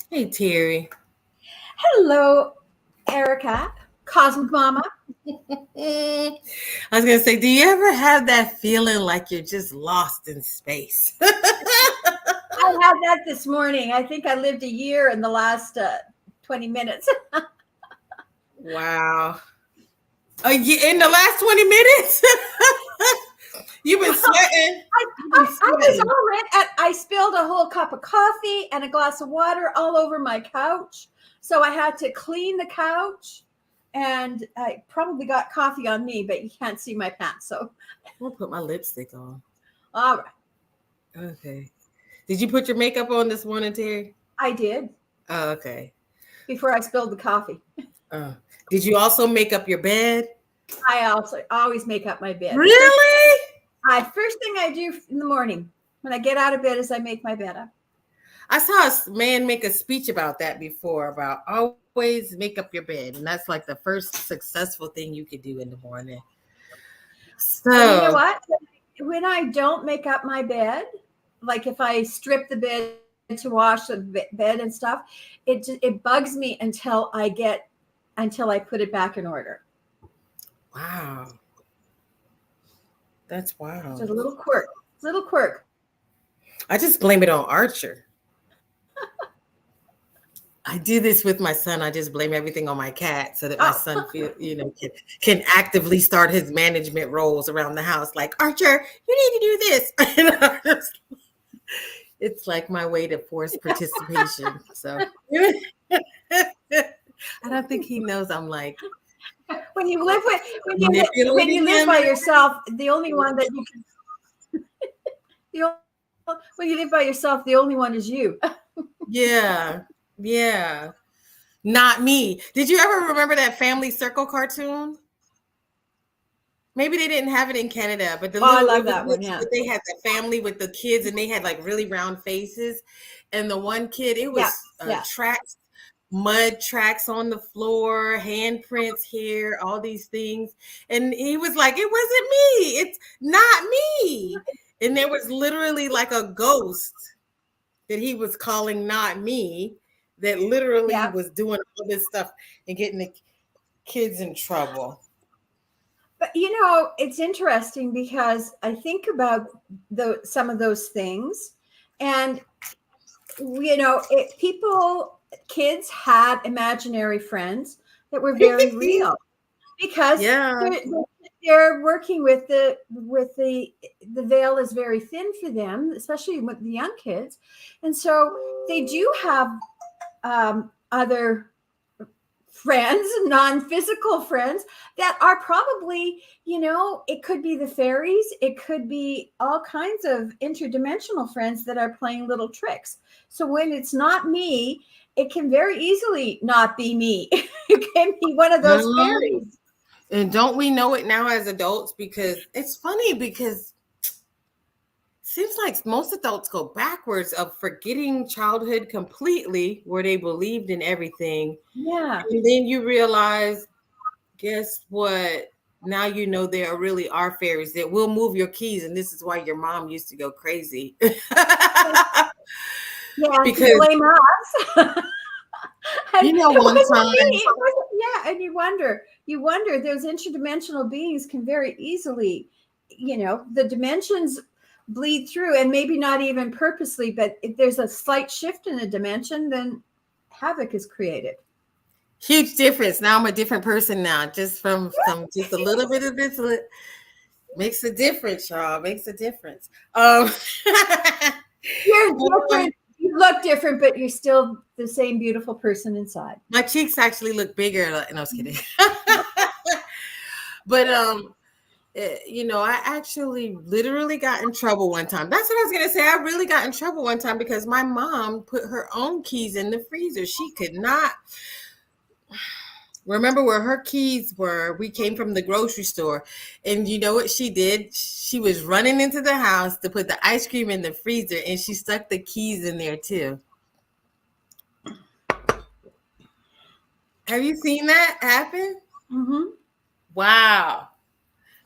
Hey, Terry. Hello, Erica, Cosmic Mama. I was going to say, do you ever have that feeling like you're just lost in space? I had that this morning. I think I lived a year in the last 20 minutes. Wow. In the last 20 minutes? You've been sweating. You've been I was sweating. all red. I spilled a whole cup of coffee and a glass of water all over my couch. So I had to clean the couch. And I probably got coffee on me, but you can't see my pants. So, I'll put my lipstick on. all right. Okay. Did you put your makeup on this morning, Terry? I did Oh, okay. before I spilled the coffee. Oh. Did you also make up your bed? I also always make up my bed. Really? First thing I do in the morning when I get out of bed is I make my bed up. I saw a man make a speech about that before, about always make up your bed. And that's like the first successful thing you could do in the morning. And you know So, what? When I don't make up my bed, like if I strip the bed to wash the bed and stuff, it bugs me until I put it back in order. wow. That's It's wild. a little quirk. Little quirk. I just blame it on Archer. I do this with my son. I just blame everything on my cat so that my Oh, son can actively start his management roles around the house. Like, Archer, you need to do this. And it's like my way to force participation. So I don't think he knows I'm like when you live with when you manipulating live him. by yourself, the only one that you can the when you live by yourself, the only one is you. Yeah. Yeah. Not me. Did you ever remember that Family Circle cartoon? Maybe they didn't have it in Canada, but Oh, I love that one. Yeah, they had the family with the kids and they had like really round faces. And the one kid, it yeah, was yeah. tracks, mud tracks on the floor, handprints here, all these things. And he was like, it wasn't me. It's not me. And there was literally like a ghost that he was calling not me that literally Yeah. was doing all this stuff and getting the kids in trouble. But it's interesting because I think about some of those things, and kids had imaginary friends that were very real because Yeah. they're working with the veil is very thin for them, especially with the young kids, and so they do have other friends, non-physical friends that are probably, it could be the fairies, it could be all kinds of interdimensional friends that are playing little tricks. So when it's not me, it can very easily not be me. It can be one of those Mhm. fairies. And don't we know it now as adults? Because it's funny because it seems like most adults go backwards of forgetting childhood completely where they believed in everything. Yeah. And then you realize, guess what? Now you know there really are fairies that will move your keys, and this is why your mom used to go crazy. Yeah, to Because blame us. And it one wasn't me. time, It wasn't, yeah, and you wonder those interdimensional beings can very easily, the dimensions bleed through, and maybe not even purposely, but if there's a slight shift in a dimension, then havoc is created. huge difference. Now I'm a different person now, just from just a little bit of this makes a difference, y'all. Makes a difference. You're different. You look different, but you're still the same beautiful person inside. my cheeks actually look bigger. No, I was kidding. But I actually literally got in trouble one time. That's what I was gonna say. I really got in trouble one time because my mom put her own keys in the freezer. She could not remember where her keys were. We came from the grocery store, and you know what she did? She was running into the house to put the ice cream in the freezer, and she stuck the keys in there too. Have you seen that happen? Mm-hmm. Wow.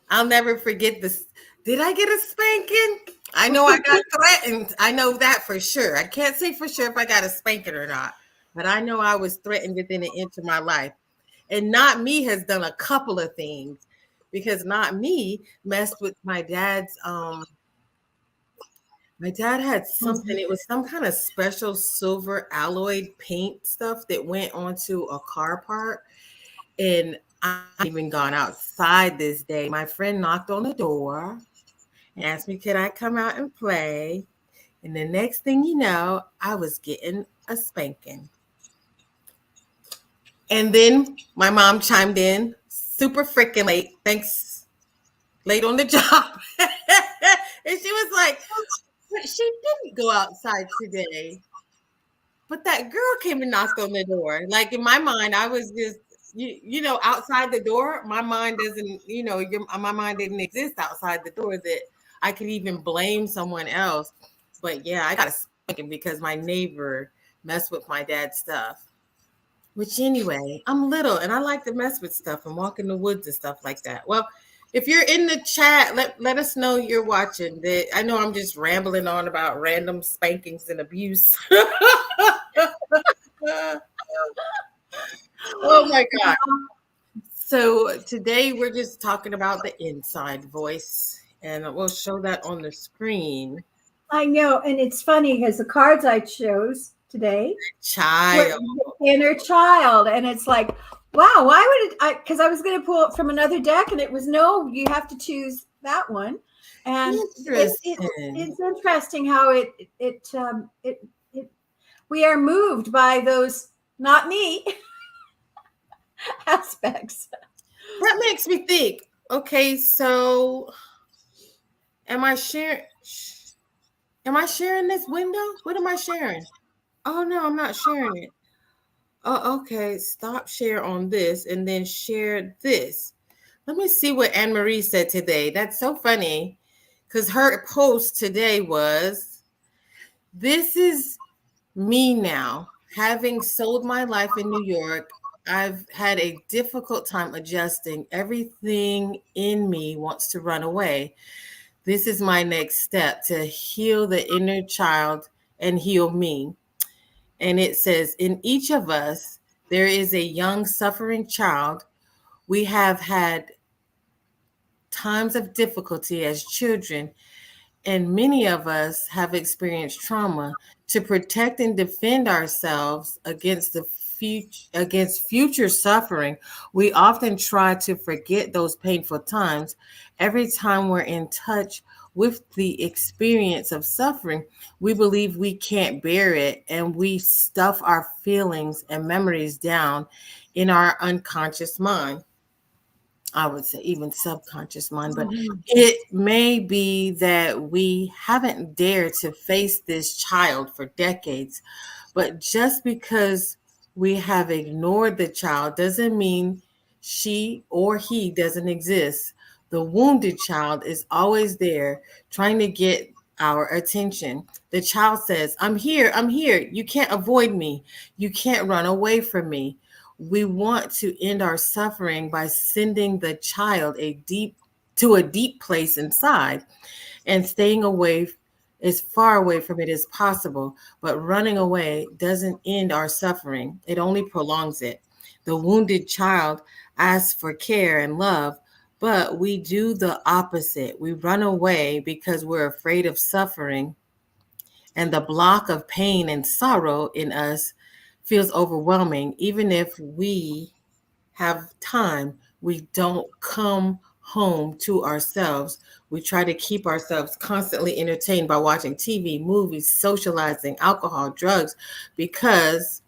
I'll never forget this. Did I get a spanking? I know I got threatened. I know that for sure. I can't say for sure if I got a spanking or not. but I know I was threatened within an inch of my life. And Not Me has done a couple of things because Not Me messed with my dad had something, Mhm. it was some kind of special silver alloyed paint stuff that went onto a car part. And I even gone outside this day. My friend knocked on the door and asked me, could I come out and play? And the next thing you know, I was getting a spanking. And then my mom chimed in, super freaking late. Thanks, late on the job. And she was like, but she didn't go outside today. But that girl came and knocked on the door. Like in my mind, I was just, outside the door. My mind doesn't, my mind didn't exist outside the door that I could even blame someone else. But yeah, I got a spanking because my neighbor messed with my dad's stuff. Which anyway, I'm little and I like to mess with stuff and walk in the woods and stuff like that. Well, if you're in the chat, let us know you're watching. That I know I'm just rambling on about random spankings and abuse. Oh my God. So today we're just talking about the inside voice, and we'll show that on the screen. I know, and it's funny because the cards I chose today were Child. the inner child, and it's like, wow, why would it? Because I was going to pull it from another deck, and it was no, you have to choose that one, and Interesting. it's interesting how it we are moved by those not me aspects. That makes me think. Okay, so am I sharing? Am I sharing this window? What am I sharing? Oh no, I'm not sharing it. Oh, okay. Stop share on this and then share this. Let me see what Anne Marie said today. That's so funny because her post today was, this is me now. Having sold my life in New York, I've had a difficult time adjusting. Everything in me wants to run away. This is my next step to heal the inner child and heal me. And it says, in each of us, there is a young suffering child. We have had times of difficulty as children, and many of us have experienced trauma. To protect and defend ourselves against future suffering, we often try to forget those painful times. Every time we're in touch with the experience of suffering, we believe we can't bear it and we stuff our feelings and memories down in our unconscious mind. I would say even subconscious mind, but Mhm. it may be that we haven't dared to face this child for decades. But just because we have ignored the child doesn't mean she or he doesn't exist. The wounded child is always there trying to get our attention. The child says, I'm here, I'm here. You can't avoid me. You can't run away from me. We want to end our suffering by sending the child a deep place inside and staying away as far away from it as possible. But running away doesn't end our suffering, it only prolongs it. The wounded child asks for care and love, but we do the opposite. We run away because we're afraid of suffering, and the block of pain and sorrow in us feels overwhelming. Even if we have time, we don't come home to ourselves. We try to keep ourselves constantly entertained by watching TV, movies, socializing, alcohol, drugs, because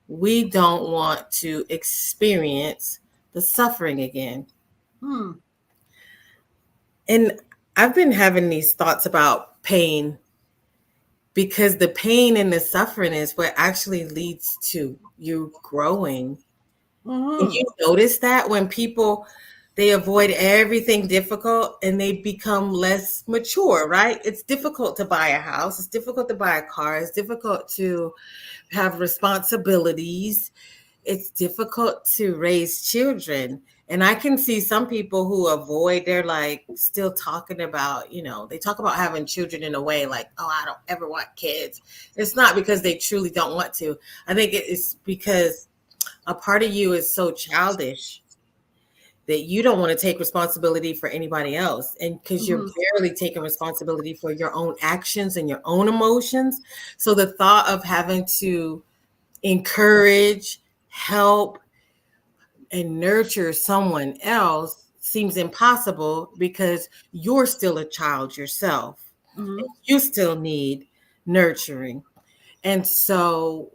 we don't want to experience the suffering again. Hmm. And I've been having these thoughts about pain because the pain and the suffering is what actually leads to you growing. And Hmm. you notice that when people, they avoid everything difficult and they become less mature, right? It's difficult to buy a house, it's difficult to buy a car, it's difficult to have responsibilities, it's difficult to raise children. And I can see some people who avoid, they're like still talking about, they talk about having children in a way like, oh, I don't ever want kids. It's not because they truly don't want to. I think it's because a part of you is so childish that you don't want to take responsibility for anybody else. And because you're Mhm. barely taking responsibility for your own actions and your own emotions. So the thought of having to encourage, help, and nurture someone else seems impossible because you're still a child yourself. Mhm. You still need nurturing. And so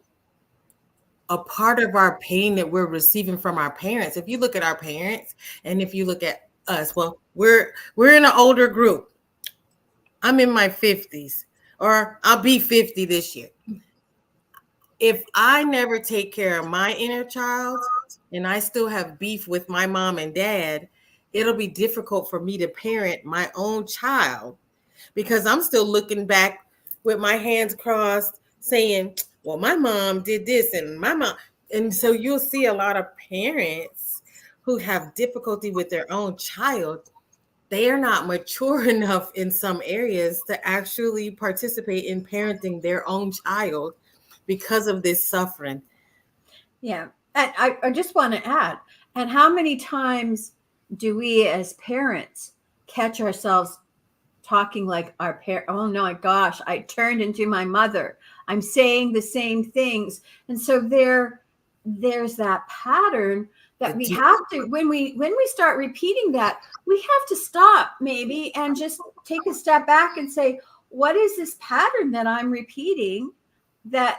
a part of our pain that we're receiving from our parents, if you look at our parents and if you look at us, well, we're in an older group. I'm in my 50s, or I'll be 50 this year. If I never take care of my inner child and I still have beef with my mom and dad, it'll be difficult for me to parent my own child because I'm still looking back with my hands crossed saying, well, my mom did this and my mom. And so you'll see a lot of parents who have difficulty with their own child. They are not mature enough in some areas to actually participate in parenting their own child because of this suffering. Yeah. And I just want to add, and how many times do we as parents catch ourselves talking like our parent? Oh no, my gosh, I turned into my mother. I'm saying the same things. And so there's that pattern that we have to, when we start repeating that, we have to stop maybe and just take a step back and say, what is this pattern that I'm repeating that,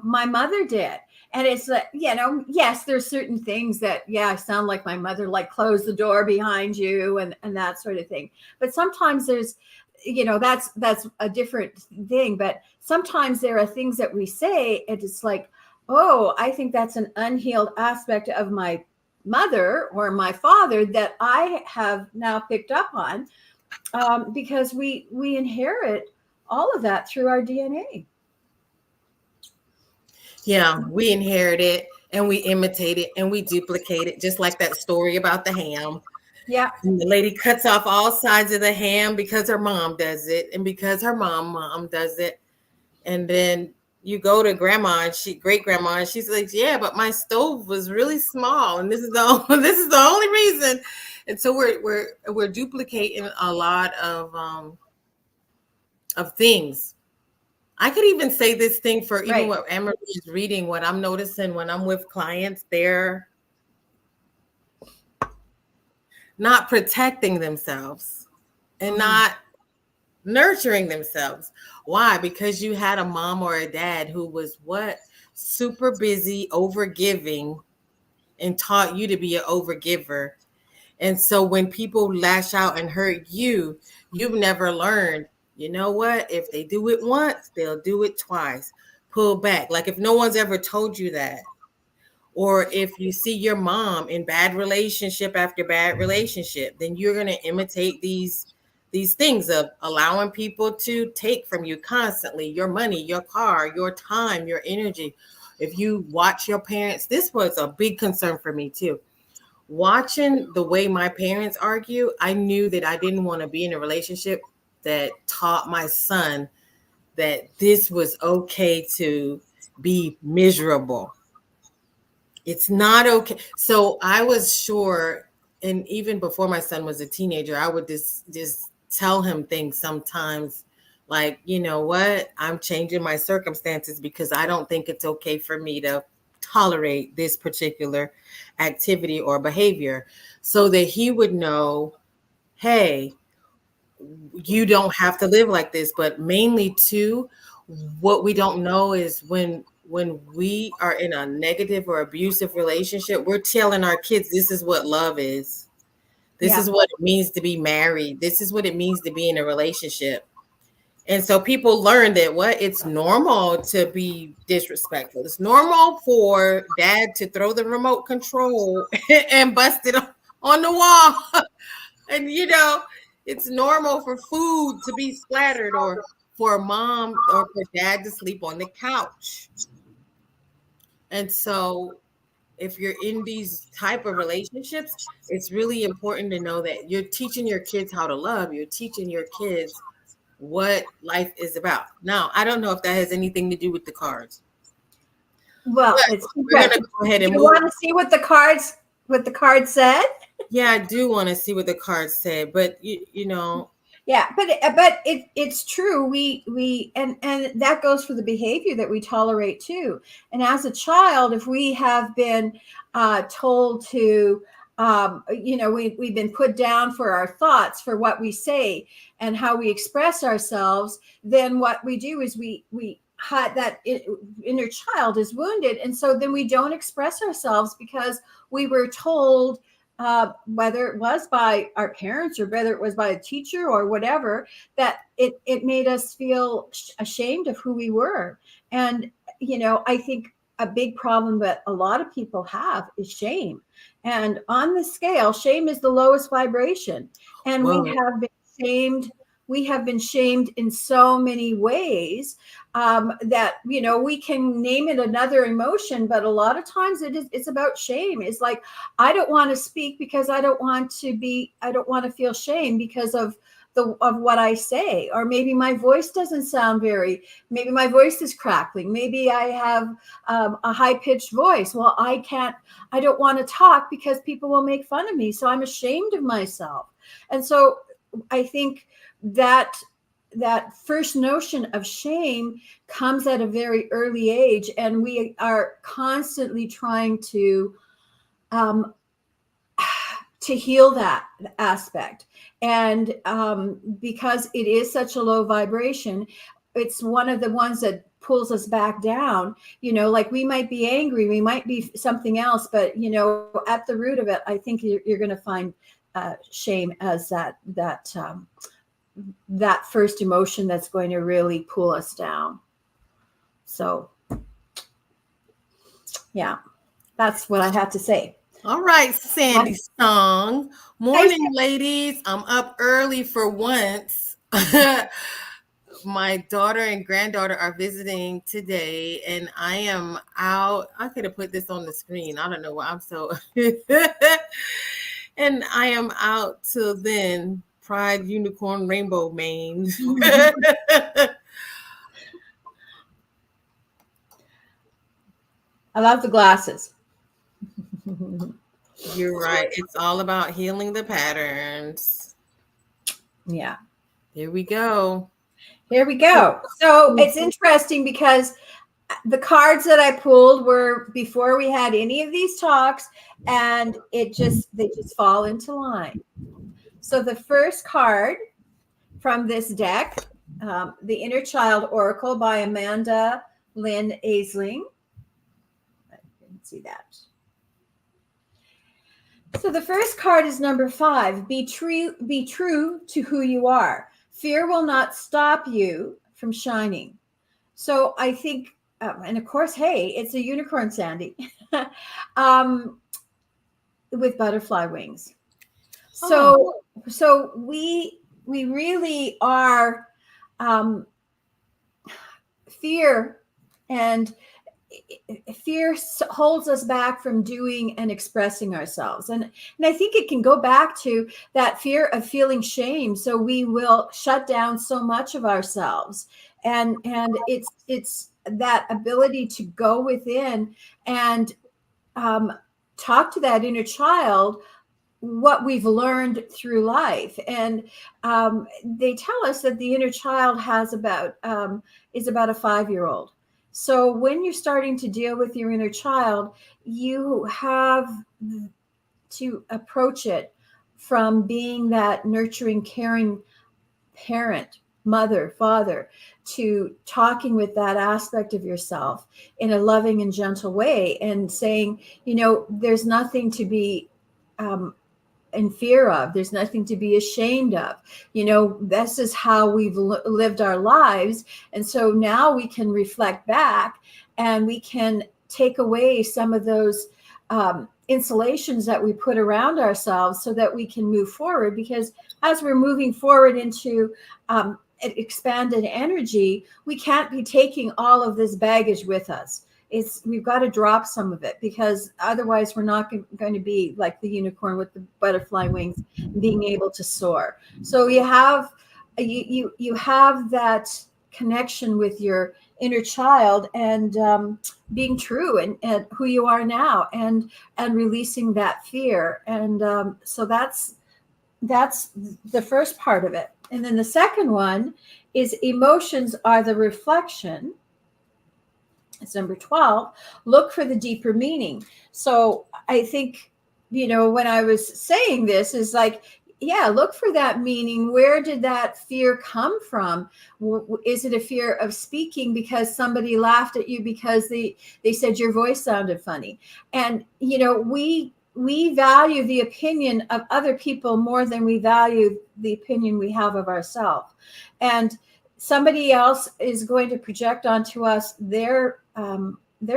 my mother did? And it's like, yes, there's certain things that, yeah, I sound like my mother, like close the door behind you and that sort of thing. But sometimes there's, that's a different thing. But sometimes there are things that we say, and it's like, oh, I think that's an unhealed aspect of my mother or my father that I have now picked up on, because we inherit all of that through our DNA. Yeah, we inherit it and we imitate it and we duplicate it, just like that story about the ham. Yeah. And the lady cuts off all sides of the ham because her mom does it and because her mom does it. And then you go to grandma and great grandma, and she's like, yeah, but my stove was really small and this is the this is the only reason. And so we're duplicating a lot of things. I could even say this thing for even Right. what Emery is reading, what I'm noticing when I'm with clients, they're not protecting themselves and Mm. not nurturing themselves. Why? Because you had a mom or a dad who was what? Super busy, overgiving, and taught you to be an overgiver. And so when people lash out and hurt you, you've never learned, you know what? If they do it once, they'll do it twice. Pull back. Like if no one's ever told you that. Or if you see your mom in bad relationship after bad relationship, then you're going to imitate these things of allowing people to take from you constantly your money, your car, your time, your energy. If you watch your parents, this was a big concern for me too. Watching the way my parents argue, I knew that I didn't want to be in a relationship that taught my son that this was okay to be miserable. It's not okay. So I was sure, and even before my son was a teenager, I would just tell him things sometimes like, you know what, I'm changing my circumstances because I don't think it's okay for me to tolerate this particular activity or behavior, so that he would know, hey, you don't have to live like this. But mainly too, what we don't know is when we are in a negative or abusive relationship, we're telling our kids this is what love is. This Yeah. is what it means to be married. This is what it means to be in a relationship. And so people learn that what, it's normal to be disrespectful. It's normal for dad to throw the remote control and bust it on the wall. And it's normal for food to be splattered, or for mom or for dad to sleep on the couch. And so if you're in these type of relationships, it's really important to know that you're teaching your kids how to love. You're teaching your kids what life is about. Now, I don't know if that has anything to do with the cards, Well, but it's we're gonna interesting. go ahead Do and you move. want to see what the cards said? Yeah, I do want to see what the cards say, but you know, Yeah, but it's true. We and that goes for the behavior that we tolerate too. And as a child, if we have been told to, we've been put down for our thoughts, for what we say and how we express ourselves, then what we do is we hide that inner child is wounded, and so then we don't express ourselves because we were told, whether it was by our parents or whether it was by a teacher or whatever, that it made us feel ashamed of who we were. And, I think a big problem that a lot of people have is shame. And on the scale, shame is the lowest vibration. And we whoa, have been shamed. We have been shamed in so many ways, that we can name it another emotion, but a lot of times it's about shame. It's like, I don't want to speak because I don't want to feel shame because of what I say. Or maybe my voice doesn't sound maybe my voice is crackling. Maybe I have a high pitched voice. Well, I don't want to talk because people will make fun of me. So I'm ashamed of myself. And so I think that first notion of shame comes at a very early age, and we are constantly trying um, to heal that aspect. And because it is such a low vibration, it's one of the ones that pulls us back down. Like, we might be angry, we might be something else, but at the root of it, I think you're going to find shame as that first emotion that's going to really pull us down. So yeah, that's what I have to say. all right, Sandy Song. Hi, Morning, ladies. I'm up early for once. My daughter and granddaughter are visiting today, and I am out. I could have put this on the screen. I don't know why I'm so. And I am out till then. Pride, unicorn, rainbow mane. I love the glasses. You're right. It's all about healing the patterns. Yeah. Here we go. Here we go. So it's interesting because the cards that I pulled were before we had any of these talks, and they just fall into line. So the first card from this deck, The Inner Child Oracle by Amanda Lynn Aisling. I didn't see that. So the first card is number 5. Be true to who you are. Fear will not stop you from shining. So I think, and of course, hey, it's a unicorn, Sandy, with butterfly wings. So we really are, fear and fear holds us back from doing and expressing ourselves. And I think it can go back to that fear of feeling shame. So we will shut down so much of ourselves. And it's that ability to go within and talk to that inner child, what we've learned through life. And they tell us that the inner child is about a 5-year-old. So when you're starting to deal with your inner child, you have to approach it from being that nurturing, caring parent, mother, father, to talking with that aspect of yourself in a loving and gentle way, and saying, there's nothing to be in fear of. There's nothing to be ashamed of. This is how we've lived our lives. And so now we can reflect back and we can take away some of those insulations that we put around ourselves so that we can move forward. Because as we're moving forward into expanded energy, we can't be taking all of this baggage with us. we've got to drop some of it, because otherwise we're not going to be like the unicorn with the butterfly wings, being able to soar. So you have that connection with your inner child, and being true and who you are now, and releasing that fear. And so that's the first part of it. And then the second one is emotions are the reflection. It's number 12. Look for the deeper meaning. So I think, when I was saying this, is like, yeah, look for that meaning. Where did that fear come from? Is it a fear of speaking because somebody laughed at you because they said your voice sounded funny? And, we value the opinion of other people more than we value the opinion we have of ourselves. And somebody else is going to project onto us their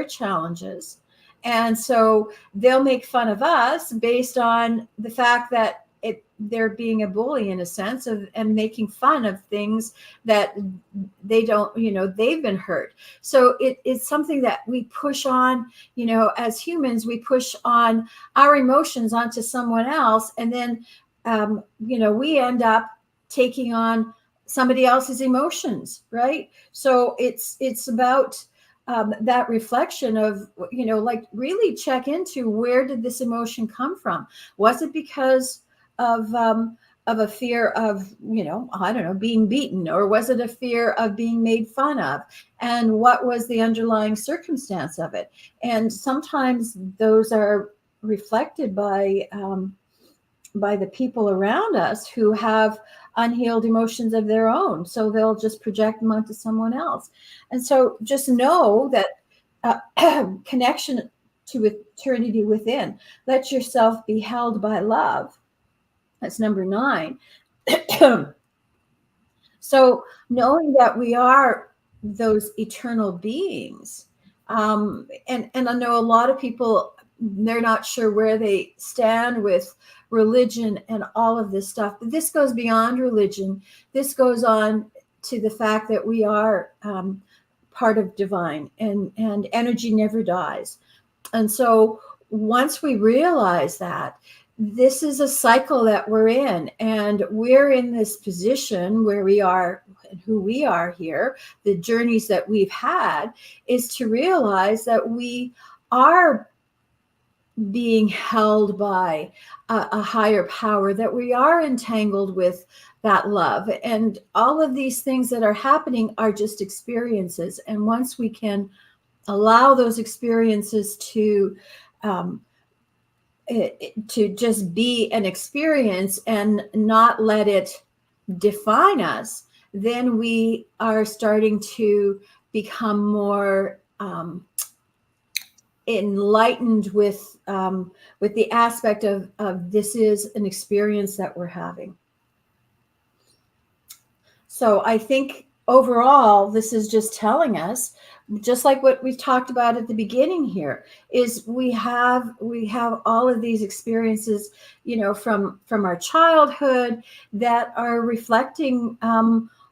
challenges, and so they'll make fun of us based on the fact that they're being a bully, in a sense, of and making fun of things that they don't, they've been hurt. So it's something that we push on, as humans. We push on our emotions onto someone else, and then we end up taking on somebody else's emotions, right? So it's about that reflection of, like, really check into, where did this emotion come from? Was it because of a fear of, I don't know, being beaten, or was it a fear of being made fun of? And what was the underlying circumstance of it? And sometimes those are reflected by the people around us who have unhealed emotions of their own. So they'll just project them onto someone else. And so just know that connection to eternity within. Let yourself be held by love. That's number 9. So knowing that we are those eternal beings. And I know a lot of people, they're not sure where they stand with religion and all of this stuff, but this goes beyond religion. This goes on to the fact that we are part of divine, and energy never dies. And so once we realize that, this is a cycle that we're in, and we're in this position where we are, and who we are here, the journeys that we've had, is to realize that we are being held by a higher power, that we are entangled with that love. And all of these things that are happening are just experiences. And once we can allow those experiences to just be an experience and not let it define us, then we are starting to become more enlightened with the aspect of this is an experience that we're having. So I think overall, this is just telling us, just like what we talked about at the beginning here, is we have all of these experiences, from our childhood, that are reflecting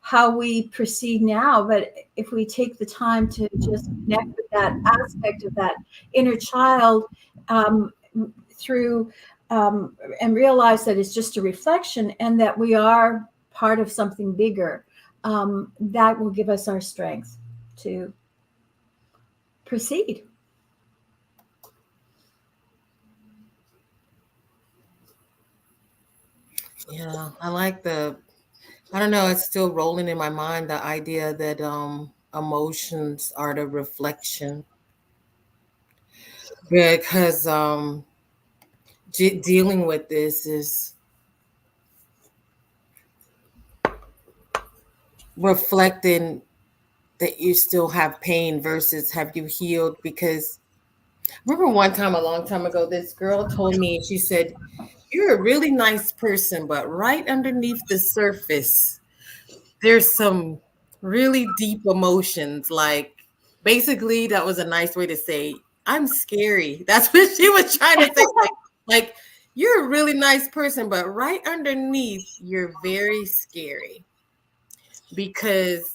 how we proceed now. But if we take the time to just connect with that aspect of that inner child through and realize that it's just a reflection, and that we are part of something bigger, that will give us our strength to proceed. Yeah, I like I don't know, it's still rolling in my mind, the idea that emotions are the reflection, because dealing with this is reflecting that you still have pain versus have you healed. Because remember one time, a long time ago, this girl told me, she said, "You're a really nice person, but right underneath the surface, there's some really deep emotions." Like, basically, that was a nice way to say, "I'm scary." That's what she was trying to say. Like, you're a really nice person, but right underneath, you're very scary, because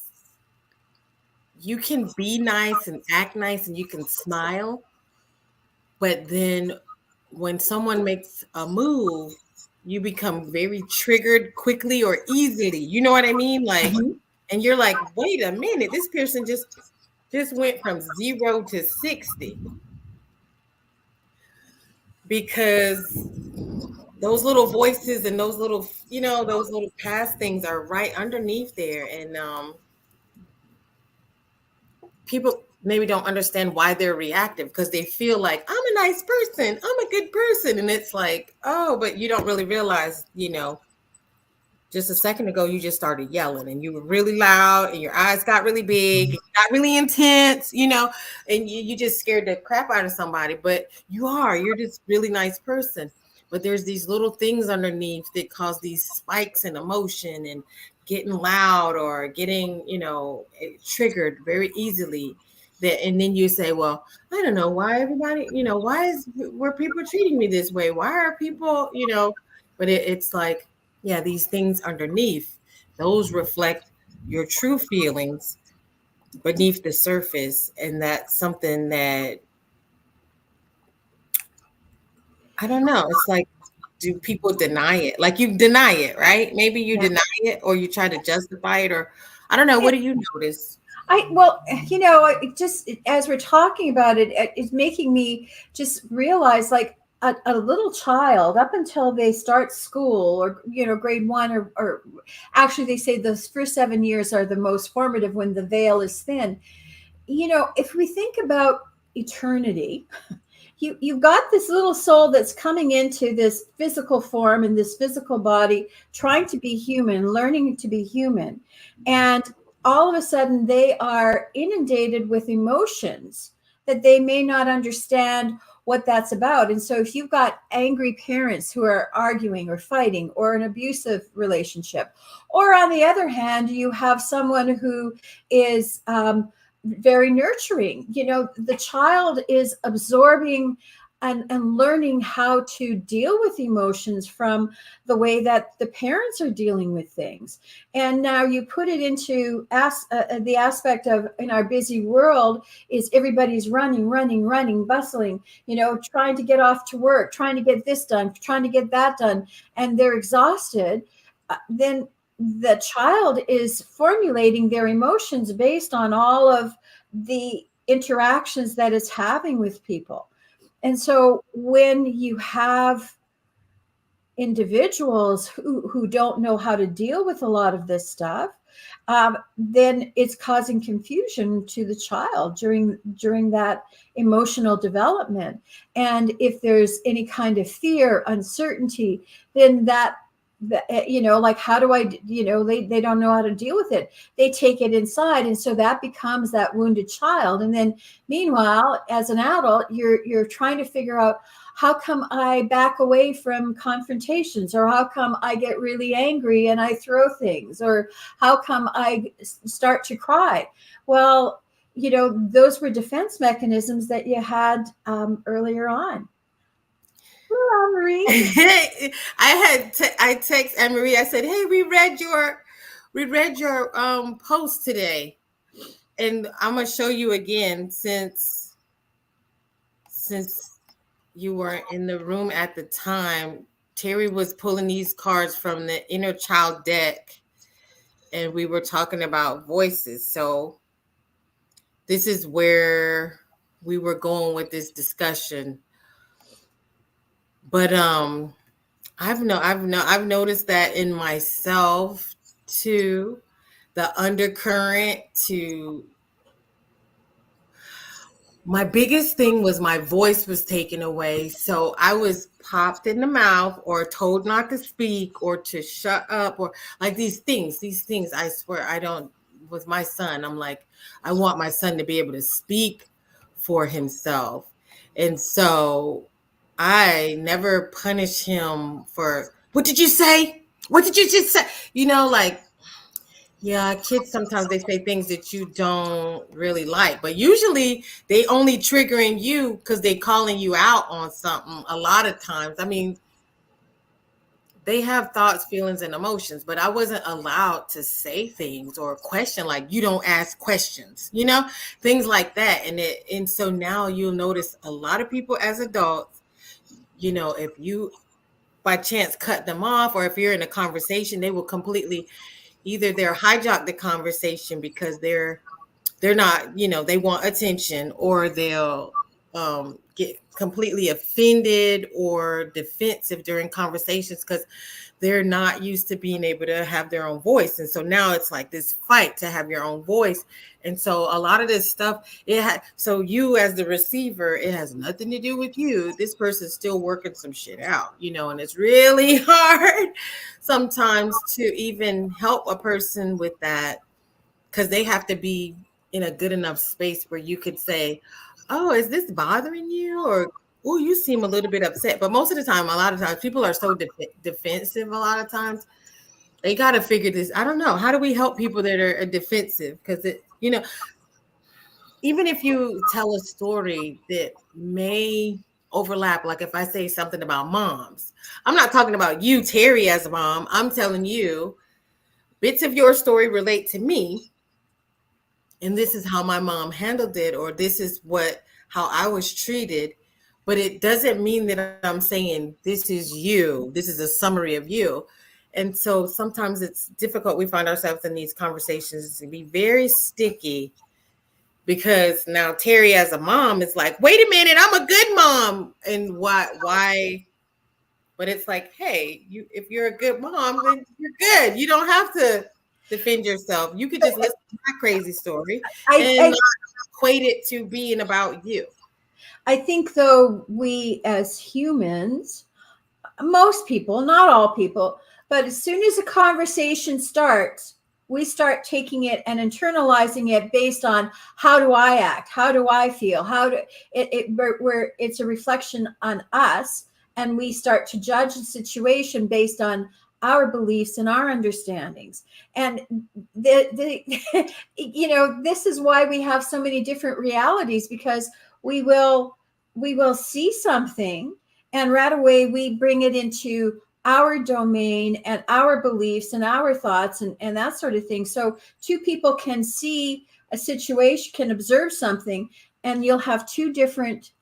you can be nice and act nice and you can smile, but then when someone makes a move, you become very triggered quickly or easily. You know what I mean? Like, Mhm. and you're like, wait a minute, this person just went from 0 to 60 because those little voices and those little, those little past things are right underneath there. And people maybe don't understand why they're reactive because they feel like I'm a nice person, I'm a good person. And it's like, oh, but you don't really realize, just a second ago you just started yelling and you were really loud and your eyes got really big, got really intense, and you just scared the crap out of somebody, but you're just really nice person. But there's these little things underneath that cause these spikes in emotion and getting loud or getting, triggered very easily. That, and then you say, well, I don't know why everybody, were people treating me this way? Why are people, but it's like, yeah, these things underneath, those reflect your true feelings beneath the surface. And that's something that, I don't know. It's like, do people deny it? Like you deny it, right? Maybe you Yeah. deny it or you try to justify it, or I don't know. What do you notice? Well, just as we're talking about it, it's making me just realize like a little child up until they start school or, grade one or actually they say those first 7 years are the most formative when the veil is thin. If we think about eternity, you've got this little soul that's coming into this physical form and this physical body, trying to be human, learning to be human, and all of a sudden they are inundated with emotions that they may not understand what that's about. And so if you've got angry parents who are arguing or fighting or an abusive relationship, or on the other hand you have someone who is very nurturing. The child is absorbing and learning how to deal with emotions from the way that the parents are dealing with things. And now you put it into the aspect of, in our busy world, is everybody's running, bustling, trying to get off to work, trying to get this done, trying to get that done, and they're exhausted. Then the child is formulating their emotions based on all of the interactions that it's having with people. And so when you have individuals who don't know how to deal with a lot of this stuff, then it's causing confusion to the child during that emotional development. And if there's any kind of fear, uncertainty, then that like, how do I, they don't know how to deal with it. They take it inside. And so that becomes that wounded child. And then meanwhile, as an adult, you're trying to figure out, how come I back away from confrontations, or how come I get really angry and I throw things, or how come I start to cry? Well, those were defense mechanisms that you had earlier on. Hello, Marie. I text Anne Marie. I said, "Hey, we read your post today, and I'm gonna show you again since you weren't in the room at the time. Terry was pulling these cards from the inner child deck, and we were talking about voices. So this is where we were going with this discussion. But I've noticed that in myself too, the undercurrent to my biggest thing was my voice was taken away. So I was popped in the mouth or told not to speak or to shut up, or like these things, I swear I don't, with my son, I'm like, I want my son to be able to speak for himself. And so I never punish him for, what did you say? What did you just say? Like, yeah, kids sometimes they say things that you don't really like, but usually they only triggering you because they calling you out on something. A lot of times, I mean, they have thoughts, feelings, and emotions, but I wasn't allowed to say things or question, like, you don't ask questions, things like that. And so now you'll notice a lot of people as adults, if you by chance cut them off, or if you're in a conversation, they will completely, either they're hijack the conversation because they're not, they want attention, or they'll get completely offended or defensive during conversations because they're not used to being able to have their own voice. And so now it's like this fight to have your own voice. And so a lot of this stuff, so you as the receiver, it has nothing to do with you. This person's still working some shit out, and it's really hard sometimes to even help a person with that, because they have to be in a good enough space where you could say, oh, is this bothering you? Or, oh, you seem a little bit upset. But most of the time, a lot of times, people are so defensive a lot of times. They got to figure this. I don't know. How do we help people that are defensive? Because, even if you tell a story that may overlap, like if I say something about moms, I'm not talking about you, Terry, as a mom. I'm telling you, bits of your story relate to me, and this is how my mom handled it, or this is how I was treated. But it doesn't mean that I'm saying this is you, this is a summary of you. And so sometimes it's difficult. We find ourselves in these conversations to be very sticky, because now Terry as a mom is like, wait a minute, I'm a good mom. And why? But it's like, hey, if you're a good mom, then you're good. You don't have to defend yourself. You could just listen to my crazy story and I, not equate it to being about you. I think, though, we as humans, most people, not all people, but as soon as a conversation starts, we start taking it and internalizing it based on, how do I act? How do I feel? Where it's a reflection on us, and we start to judge the situation based on our beliefs and our understandings. And this is why we have so many different realities, because we will see something, and right away we bring it into our domain and our beliefs and our thoughts, and that sort of thing. So two people can see a situation, can observe something, and you'll have two different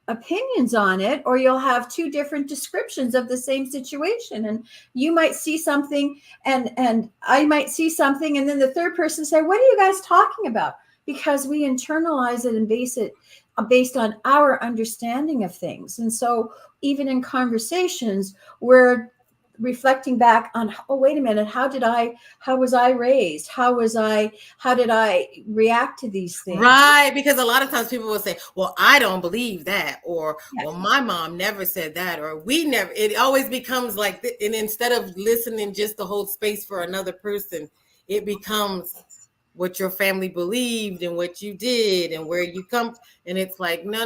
opinions on it, or you'll have two different descriptions of the same situation. And you might see something, and I might see something, and then the third person say, what are you guys talking about? Because we internalize it and base it based on our understanding of things. And so even in conversations, we're reflecting back on, oh, wait a minute, how was I raised? How did I react to these things? Right, because a lot of times people will say, well, I don't believe that, or, Yeah. well, my mom never said that, or we never. It always becomes like, and instead of listening just to hold space for another person, it becomes what your family believed and what you did and where you come. And it's like, no.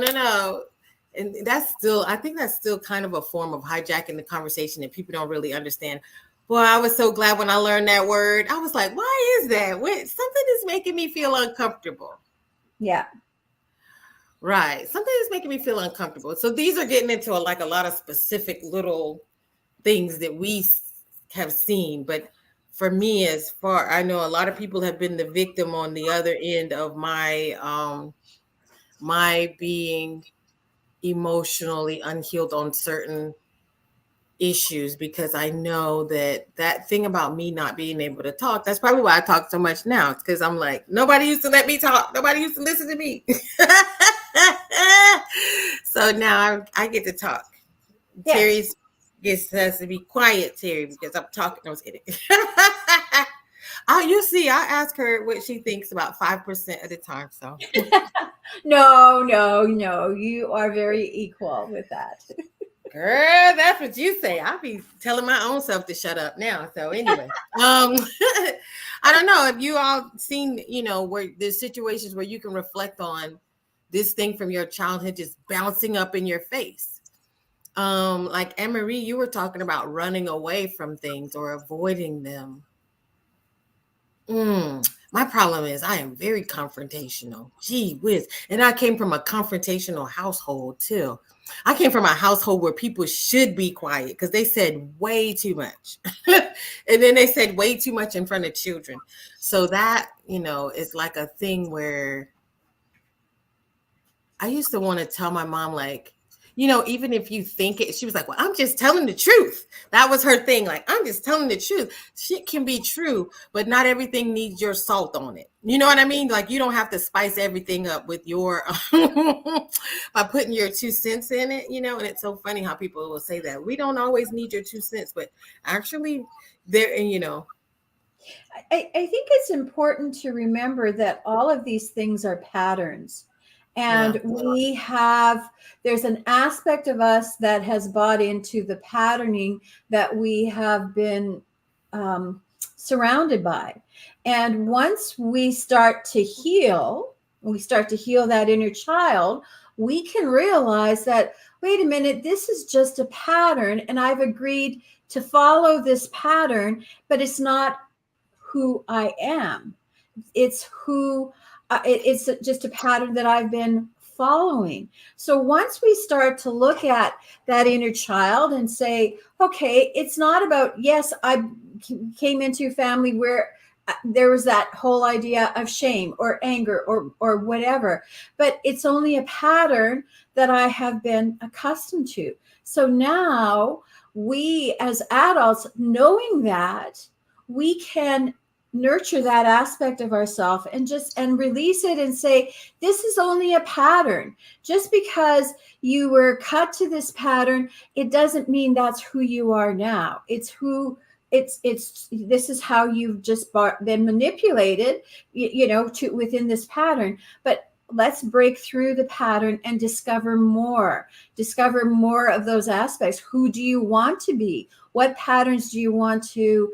And I think that's still kind of a form of hijacking the conversation that people don't really understand. Boy, I was so glad when I learned that word. I was like, why is that? Something is making me feel uncomfortable. Yeah. Right. Something is making me feel uncomfortable. So these are getting into a lot of specific little things that we have seen. But for me, I know a lot of people have been the victim on the other end of my being emotionally unhealed on certain issues, because I know that thing about me not being able to talk, that's probably why I talk so much now. It's because I'm like, nobody used to let me talk. Nobody used to listen to me. So now I get to talk. Yes. Terry's has to be quiet, Terry, because I'm talking. I was kidding. Oh, you see, I ask her what she thinks about 5% of the time. So No, you are very equal with that. girl, that's what you say. I'll be telling my own self to shut up now. So anyway, I don't know if you all seen, where there's situations where you can reflect on this thing from your childhood just bouncing up in your face. Like Anne-Marie, you were talking about running away from things or avoiding them. My problem is I am very confrontational. Gee whiz. And I came from a confrontational household too. I came from a household where people should be quiet because they said way too much. And then they said way too much in front of children. So that, is like a thing where I used to want to tell my mom, like, even if you think it, she was like, well, I'm just telling the truth. That was her thing. Like, I'm just telling the truth. Shit can be true, but not everything needs your salt on it. You know what I mean? Like, you don't have to spice everything up with your, by putting your 2 cents in it, and it's so funny how people will say that. We don't always need your 2 cents, but actually, there. I think it's important to remember that all of these things are patterns. Yeah. And there's an aspect of us that has bought into the patterning that we have been surrounded by. And once we start to heal, that inner child, we can realize that, wait a minute, this is just a pattern, and I've agreed to follow this pattern, but it's not who I am. It's it's just a pattern that I've been following. So once we start to look at that inner child and say, okay, it's not about, yes, I came into a family where there was that whole idea of shame or anger or whatever, but it's only a pattern that I have been accustomed to. So now we as adults, knowing that, we can nurture that aspect of ourselves and release it and say, this is only a pattern. Just because you were cut to this pattern, it doesn't mean that's who you are now. This is how you've just been manipulated, to within this pattern. But let's break through the pattern and discover more of those aspects. Who do you want to be? What patterns do you want to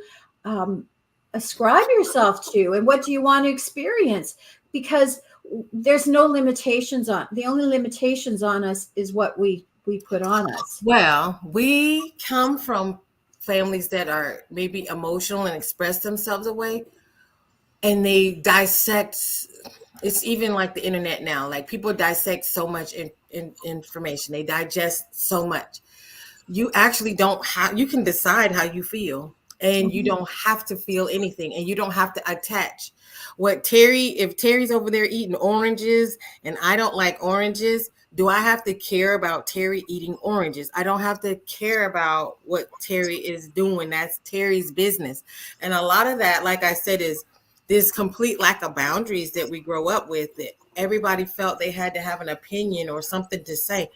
ascribe yourself to, and what do you want to experience? Because there's no limitations on, the only limitations on us is what we put on us. Well, we come from families that are maybe emotional and express themselves away, and they dissect. It's even like the internet now. Like, people dissect so much information. They digest so much. You actually don't have, you can decide how you feel, and you don't have to feel anything, and you don't have to attach if Terry's over there eating oranges and I don't like oranges, do I have to care about Terry eating oranges? I don't have to care about what Terry is doing. That's Terry's business. And a lot of that, like I said, is this complete lack of boundaries that we grow up with. That everybody felt they had to have an opinion or something to say.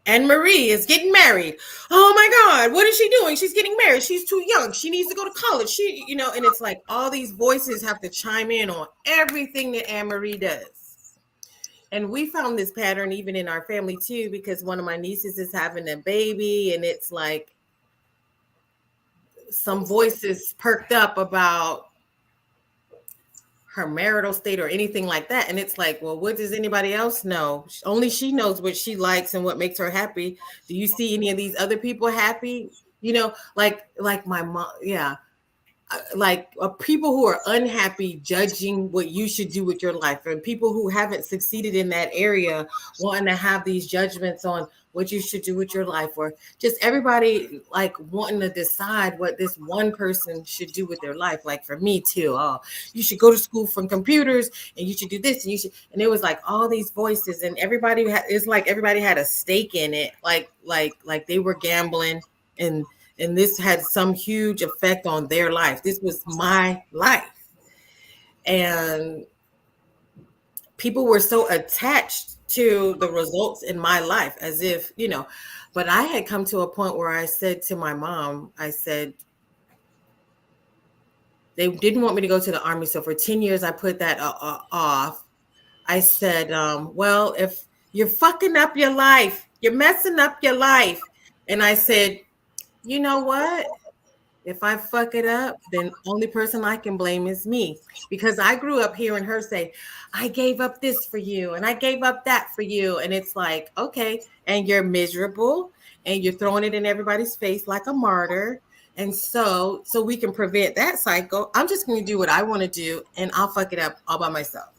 And Marie is getting married. Oh my God, what is she doing? She's getting married. She's too young. She needs to go to college. And it's like all these voices have to chime in on everything that Anne Marie does. And we found this pattern even in our family too, because one of my nieces is having a baby, and it's like some voices perked up about her marital state or anything like that. And it's like, well, what does anybody else know? Only she knows what she likes and what makes her happy. Do you see any of these other people happy? Like my mom. Yeah. Like people who are unhappy judging what you should do with your life, and people who haven't succeeded in that area wanting to have these judgments on what you should do with your life, or just everybody like wanting to decide what this one person should do with their life. Like for me too, you should go to school from computers, and you should do this, and it was like all these voices, and it's like everybody had a stake in it, like they were gambling, and this had some huge effect on their life. This was my life. And people were so attached to the results in my life as if, but I had come to a point where I said to my mom, I said, they didn't want me to go to the Army. So for 10 years, I put that off. I said, well, if you're fucking up your life, you're messing up your life. And I said, you know what? If I fuck it up, then only person I can blame is me, because I grew up hearing her say, I gave up this for you and I gave up that for you. And it's like, okay, and you're miserable and you're throwing it in everybody's face like a martyr. And so we can prevent that cycle, I'm just going to do what I want to do and I'll fuck it up all by myself.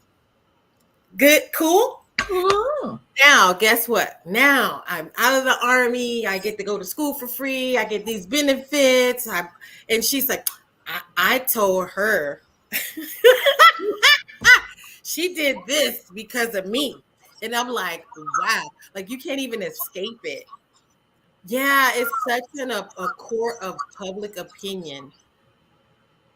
Good, cool. Oh. Now, guess what? Now I'm out of the army. I get to go to school for free. I get these benefits. And she's like, I told her she did this because of me. And I'm like, wow, like you can't even escape it. Yeah, it's such a core of public opinion.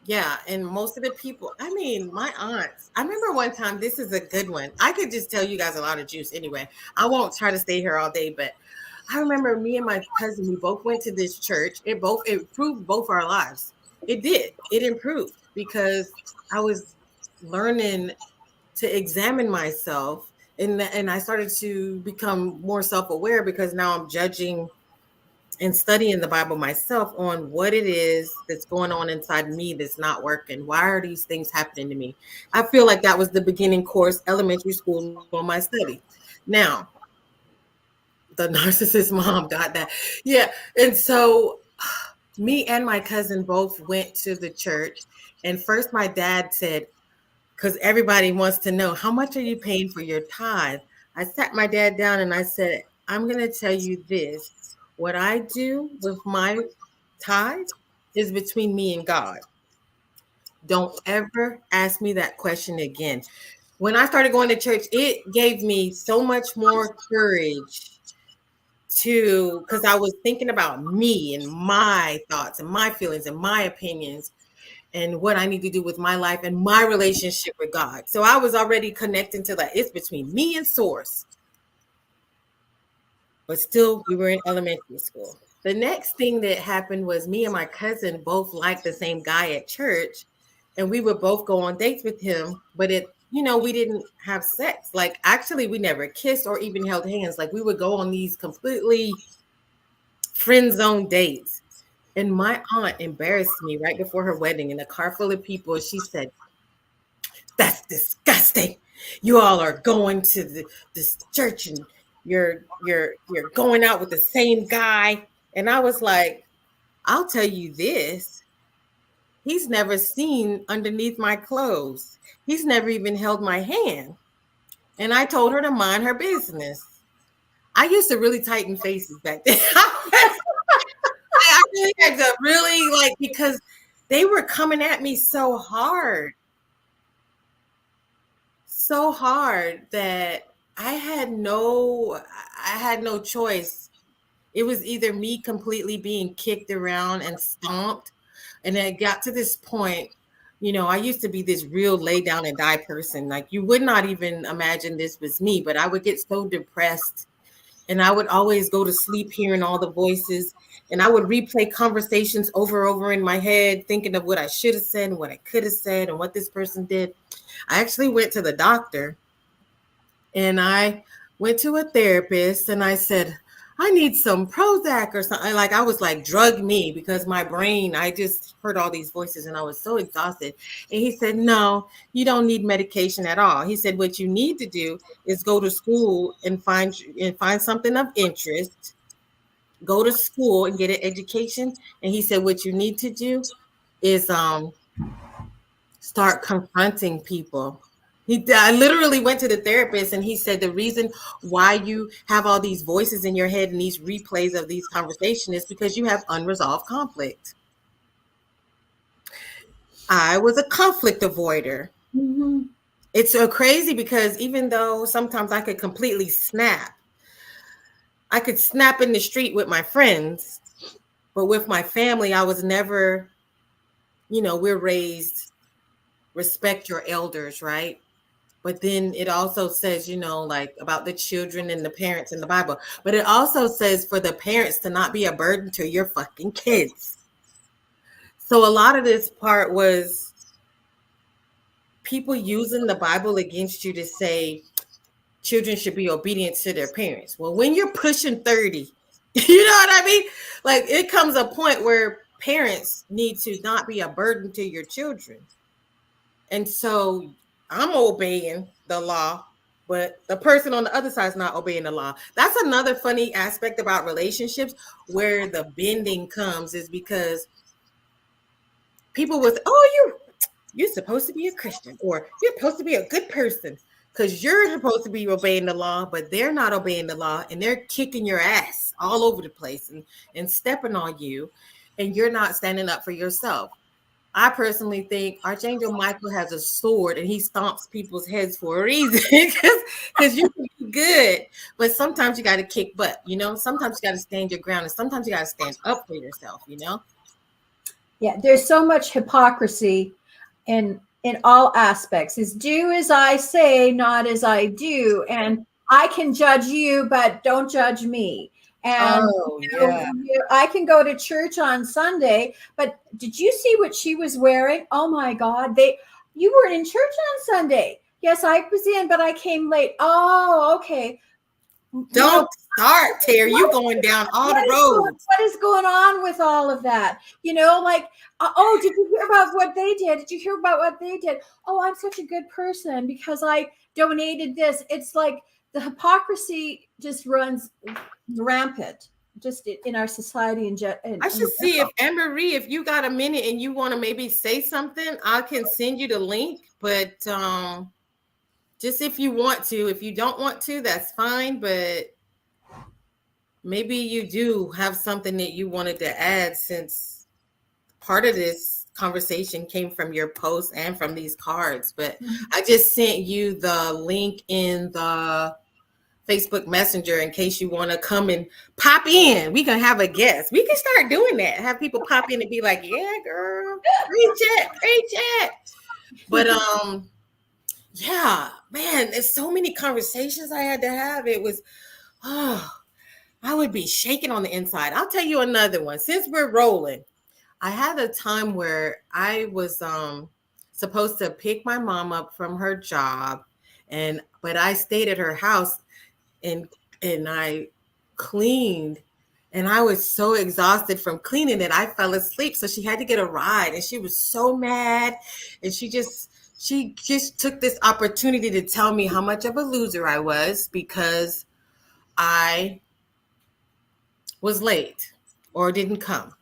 Yeah, and most of the people, I mean, my aunts. I remember one time, this is a good one. I could just tell you guys a lot of juice anyway. I won't try to stay here all day, but I remember me and my cousin, we both went to this church. It improved both our lives. It did. It improved because I was learning to examine myself and I started to become more self-aware because now I'm judging and studying the Bible myself on what it is that's going on inside me that's not working. Why are these things happening to me? I feel like that was the beginning course, elementary school, on my study. Now, the narcissist mom got that. Yeah. And so me and my cousin both went to the church. And first, my dad said, because everybody wants to know, how much are you paying for your tithe? I sat my dad down and I said, I'm going to tell you this. What I do with my tithe is between me and God. Don't ever ask me that question again. When I started going to church, it gave me so much more courage to, because I was thinking about me and my thoughts and my feelings and my opinions and what I need to do with my life and my relationship with God. So I was already connecting to that. It's between me and source. But still, we were in elementary school. The next thing that happened was me and my cousin both liked the same guy at church, and we would both go on dates with him. But we didn't have sex. Like, actually, we never kissed or even held hands. Like, we would go on these completely friend zone dates. And my aunt embarrassed me right before her wedding in a car full of people. She said, "That's disgusting. You all are going to this church and you're going out with the same guy." And I was like, "I'll tell you this. He's never seen underneath my clothes. He's never even held my hand." And I told her to mind her business. I used to really tighten faces back then. I really had to really because they were coming at me so hard that I had no choice. It was either me completely being kicked around and stomped, and it got to this point. I used to be this real lay down and die person. Like, you would not even imagine this was me, but I would get so depressed and I would always go to sleep hearing all the voices, and I would replay conversations over in my head, thinking of what I should have said and what I could have said and what this person did. I actually went to the doctor and I went to a therapist and I said, I need some Prozac or something. Like, I was like, drug me, because my brain, I just heard all these voices and I was so exhausted. And he said, no, you don't need medication at all. He said, what you need to do is go to school and find something of interest, go to school and get an education. And he said, what you need to do is start confronting people. I literally went to the therapist and he said the reason why you have all these voices in your head and these replays of these conversations is because you have unresolved conflict. I was a conflict avoider. Mm-hmm. It's so crazy because even though sometimes I could completely snap, I could snap in the street with my friends, but with my family, I was never, we're raised, respect your elders, right? But then it also says, like about the children and the parents in the Bible. But it also says for the parents to not be a burden to your fucking kids. So a lot of this part was people using the Bible against you to say children should be obedient to their parents. Well, when you're pushing 30, you know what I mean? Like, it comes a point where parents need to not be a burden to your children. And so I'm obeying the law, but the person on the other side is not obeying the law. That's another funny aspect about relationships where the bending comes, is because people will say, oh, you're supposed to be a Christian, or you're supposed to be a good person because you're supposed to be obeying the law, but they're not obeying the law and they're kicking your ass all over the place and stepping on you, and you're not standing up for yourself. I personally think Archangel Michael has a sword and he stomps people's heads for a reason because you can be good, but sometimes you got to kick butt, you know? Sometimes you got to stand your ground and sometimes you got to stand up for yourself, you know? Yeah, there's so much hypocrisy in all aspects. Is do as I say, not as I do. And I can judge you, but don't judge me. And Oh, yeah. I can go to church on Sunday, but did you see what she was wearing? Oh my God. You weren't in church on Sunday. Yes, I was in, but I came late. Oh, okay. Don't start, Terry. You going down all the roads. What is going on with all of that? Like, oh, did you hear about what they did? Did you hear about what they did? Oh, I'm such a good person because I donated this. It's like the hypocrisy just runs rampant just in our society. I should see if Anne-Marie, if you got a minute and you want to maybe say something, I can send you the link. But just if you want to, if you don't want to, that's fine. But maybe you do have something that you wanted to add, since part of this conversation came from your post and from these cards. But I just sent you the link in the Facebook Messenger in case you want to come and pop in. We can have a guest. We can start doing that. Have people pop in and be like, yeah, girl, preach it. But yeah, man, there's so many conversations I had to have. It was, I would be shaking on the inside. I'll tell you another one. Since we're rolling, I had a time where I was supposed to pick my mom up from her job, but I stayed at her house and I cleaned, and I was so exhausted from cleaning that I fell asleep. So she had to get a ride, and she was so mad, and she just took this opportunity to tell me how much of a loser I was because I was late or didn't come.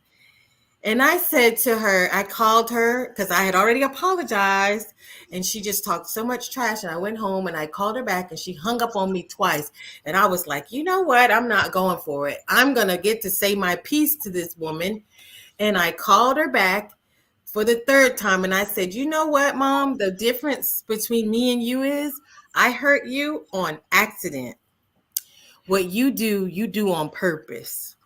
And I said to her, I called her because I had already apologized, and she just talked so much trash. And I went home and I called her back, and she hung up on me twice. And I was like, you know what? I'm not going for it. I'm going to get to say my piece to this woman. And I called her back for the third time. And I said, you know what, Mom? The difference between me and you is I hurt you on accident. What you do on purpose.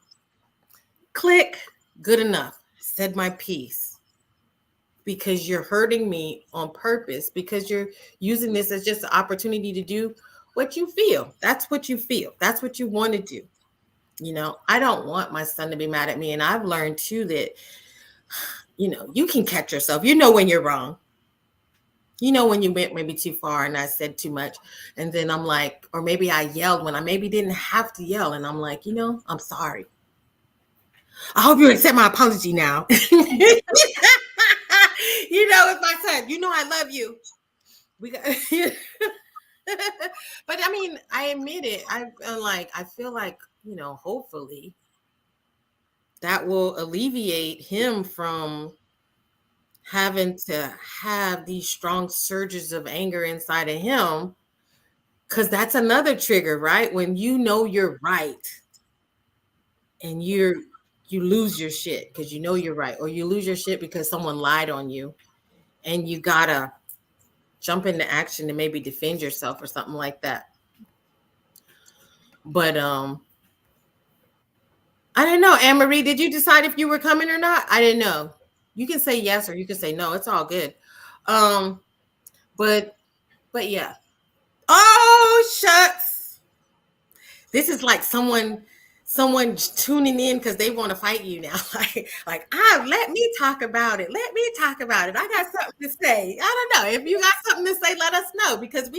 Click. Good enough. Said my piece, because you're hurting me on purpose, because you're using this as just an opportunity to do what you feel. That's what you feel. That's what you want to do. You know, I don't want my son to be mad at me. And I've learned too that, you know, you can catch yourself. You know when you're wrong. You know when you went maybe too far and I said too much. And then I'm like, or maybe I yelled when I maybe didn't have to yell. And I'm like, you know, I'm sorry. I hope you accept my apology now. You know, if my son, you know, I love you. We got, but I mean, I admit it. I feel like, you know, hopefully that will alleviate him from having to have these strong surges of anger inside of him. Cause that's another trigger, right? When you know you're right and you lose your shit because you know you're right, or you lose your shit because someone lied on you, and you gotta jump into action to maybe defend yourself or something like that. But I don't know. Anne-Marie, did you decide if you were coming or not? I didn't know. You can say yes or you can say no. It's all good. But yeah. Oh, shucks. This is like someone tuning in because they want to fight you now. Let me talk about it. Let me talk about it. I got something to say. I don't know. If you got something to say, let us know, because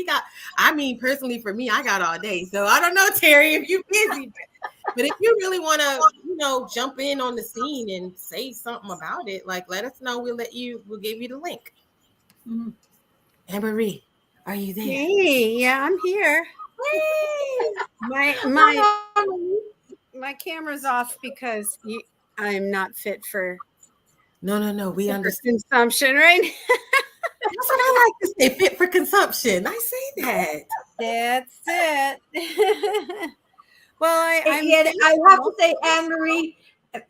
personally for me, I got all day. So I don't know, Terry, if you're busy. But if you really want to, you know, jump in on the scene and say something about it, like, let us know. We'll give you the link. Mm-hmm. Anne-Marie, are you there? Hey, yeah, I'm here. My camera's off because I'm not fit for No. We For understand. consumption, right? That's what I like to say. Fit for consumption. I say that. That's it. Well, I'm And I have to thankful. say, Anne Marie,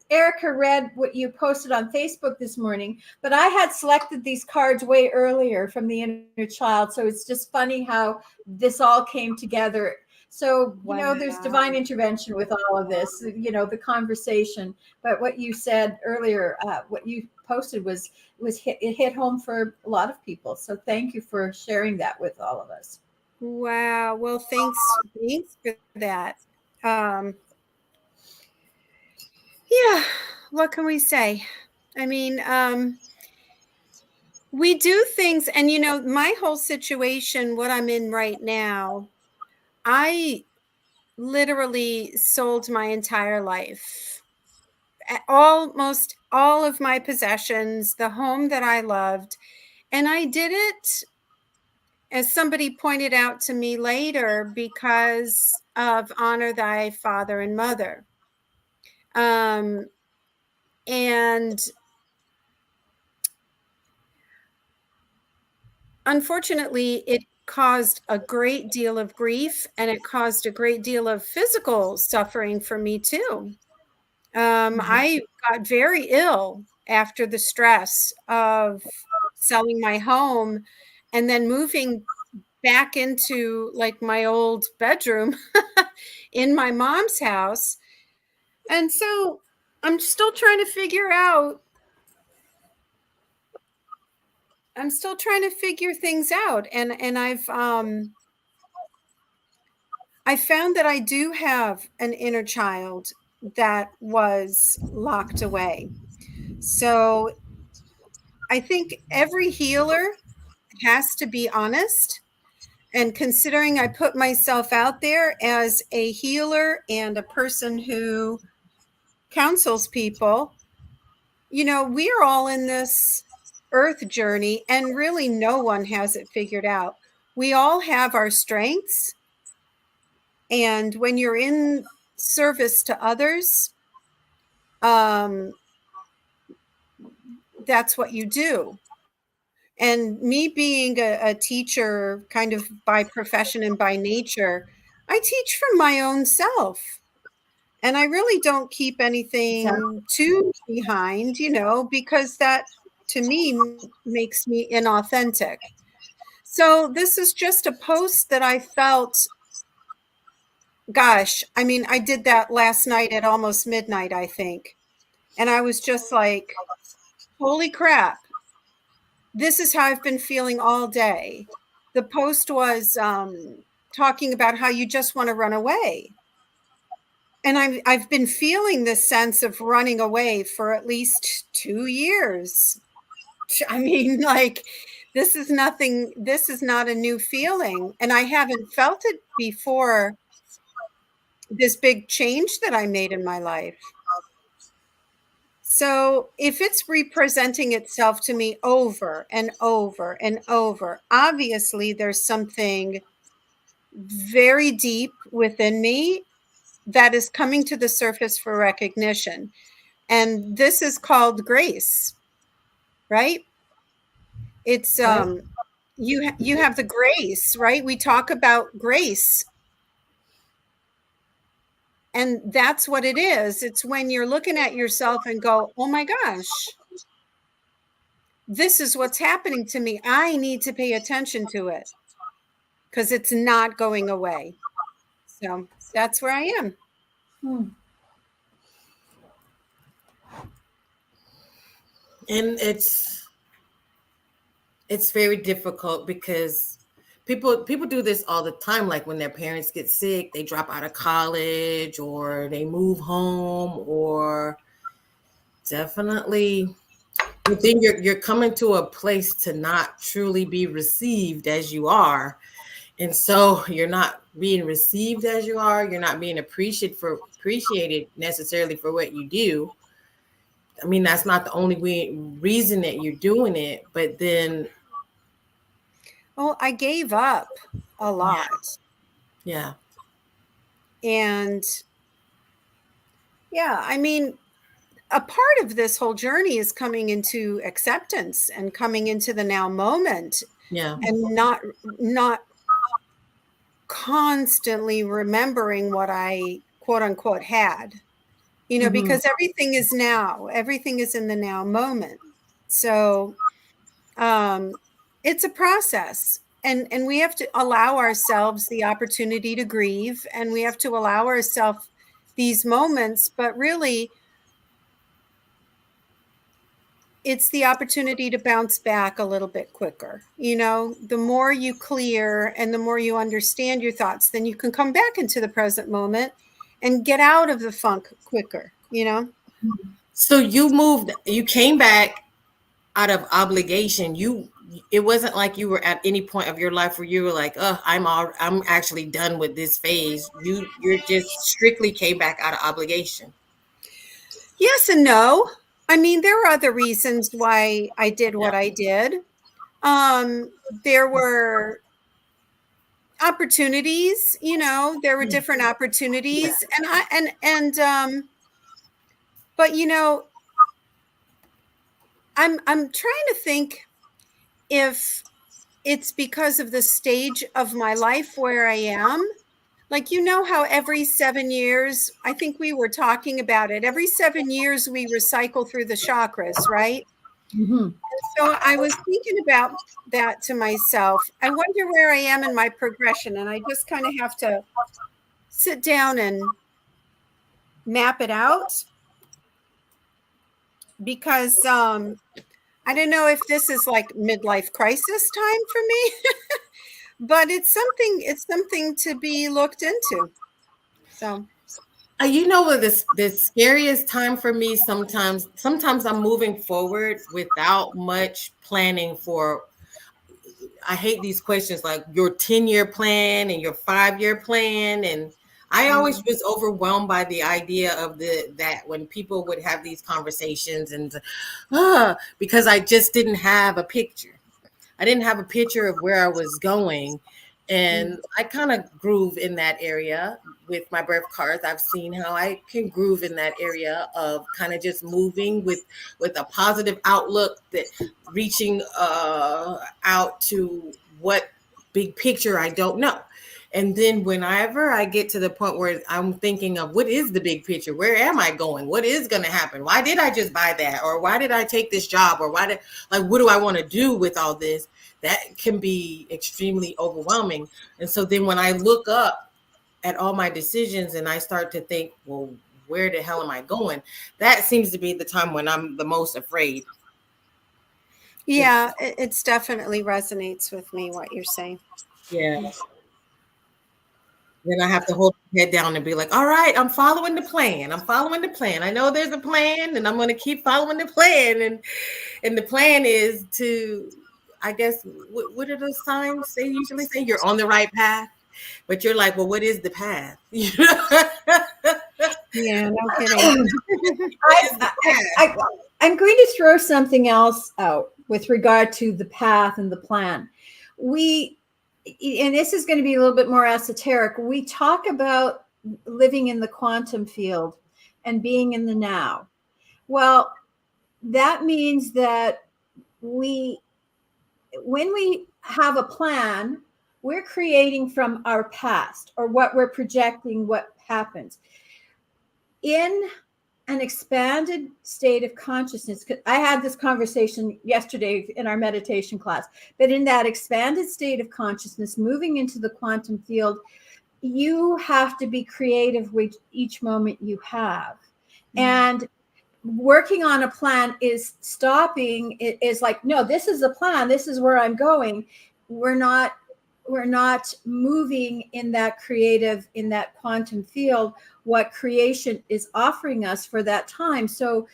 Erica read what you posted on Facebook this morning, but I had selected these cards way earlier from the inner child. So it's just funny how this all came together. So, there's divine Wow. intervention with all of this, the conversation. But what you said earlier, what you posted it hit home for a lot of people. So thank you for sharing that with all of us. Wow. Well, thanks for that. Um, yeah, what can we say? I mean, we do things, and my whole situation, what I'm in right now, I literally sold my entire life. Almost all of my possessions, the home that I loved, and I did it, as somebody pointed out to me later, because of honor thy father and mother. And unfortunately, it caused a great deal of grief, and it caused a great deal of physical suffering for me too. I got very ill after the stress of selling my home and then moving back into like my old bedroom in my mom's house. And so I'm still trying to figure out, I'm still trying to figure things out. And I found that I do have an inner child that was locked away. So I think every healer has to be honest. And considering I put myself out there as a healer and a person who counsels people, we're all in this earth journey, and really no one has it figured out. We all have our strengths. And when you're in service to others, that's what you do. And me being a teacher, kind of by profession and by nature, I teach from my own self. And I really don't keep Exactly. anything too behind, because that to me makes me inauthentic. So this is just a post that I felt, gosh, I mean, I did that last night at almost midnight, I think. And I was just like, holy crap, this is how I've been feeling all day. The post was talking about how you just want to run away. And I've been feeling this sense of running away for at least 2 years. I mean, like, this is not a new feeling. And I haven't felt it before this big change that I made in my life. So if it's representing itself to me over and over and over, obviously there's something very deep within me that is coming to the surface for recognition. And this is called grace, right? It's Right. you have the grace, right? We talk about grace. And that's what it is. It's when you're looking at yourself and go, "Oh my gosh, this is what's happening to me. I need to pay attention to it because it's not going away." So that's where I am. Hmm. And it's very difficult because people do this all the time. Like when their parents get sick, they drop out of college or they move home, or definitely, but then you're coming to a place to not truly be received as you are. And so you're not being received as you are. You're not being appreciated necessarily for what you do. I mean, that's not the only reason that you're doing it, but then Well, I gave up a yeah, lot. yeah. And yeah, I mean, a part of this whole journey is coming into acceptance and coming into the now moment, Yeah. and not constantly remembering what I quote unquote had, because everything is now, everything is in the now moment. So it's a process, and we have to allow ourselves the opportunity to grieve, and we have to allow ourselves these moments, but really it's the opportunity to bounce back a little bit quicker. The more you clear and the more you understand your thoughts, then you can come back into the present moment and get out of the funk quicker. So you came back out of obligation. It wasn't like you were at any point of your life where you were like, oh, I'm actually done with this phase. You're just strictly came back out of obligation. Yes and no. I mean, there were other reasons why I did what I did. There were opportunities, there were different opportunities, but I'm trying to think if it's because of the stage of my life where I am. Like, how every 7 years, I think we were talking about it, every 7 years we recycle through the chakras, right? So I was thinking about that to myself. I wonder where I am in my progression, and I just kind of have to sit down and map it out, because I don't know if this is like midlife crisis time for me, but it's something to be looked into. So What the scariest time for me, sometimes I'm moving forward without much planning for. I hate these questions like your 10-year plan and your 5-year plan, and I always was overwhelmed by the idea of that when people would have these conversations, and because I just didn't have a picture. I didn't have a picture of where I was going. And I kind of groove in that area with my birth cards. I've seen how I can groove in that area of kind of just moving with a positive outlook, that reaching out to what big picture I don't know. And then whenever I get to the point where I'm thinking of what is the big picture, where am I going? What is going to happen? Why did I just buy that? Or why did I take this job? Or what do I want to do with all this? That can be extremely overwhelming. And so then when I look up at all my decisions and I start to think, well, where the hell am I going? That seems to be the time when I'm the most afraid. yeah, it's definitely resonates with me what you're saying. Yeah. Then I have to hold my head down and be like, all right, I'm following the plan. I'm following the plan. I know there's a plan, and I'm going to keep following the plan. And the plan is to, I guess, what are the signs they usually say? You're on the right path. But you're like, well, what is the path? Yeah, no kidding. I'm going to throw something else out with regard to the path and the plan. And this is going to be a little bit more esoteric. We talk about living in the quantum field and being in the now. Well, that means that when we have a plan, we're creating from our past, or what we're projecting what happens. In an expanded state of consciousness, I had this conversation yesterday in our meditation class, but in that expanded state of consciousness, moving into the quantum field, you have to be creative with each moment you have. And working on a plan is stopping. It is like, no, this is a plan. This is where I'm going. We're not moving in that creative, in that quantum field, what creation is offering us for that time. So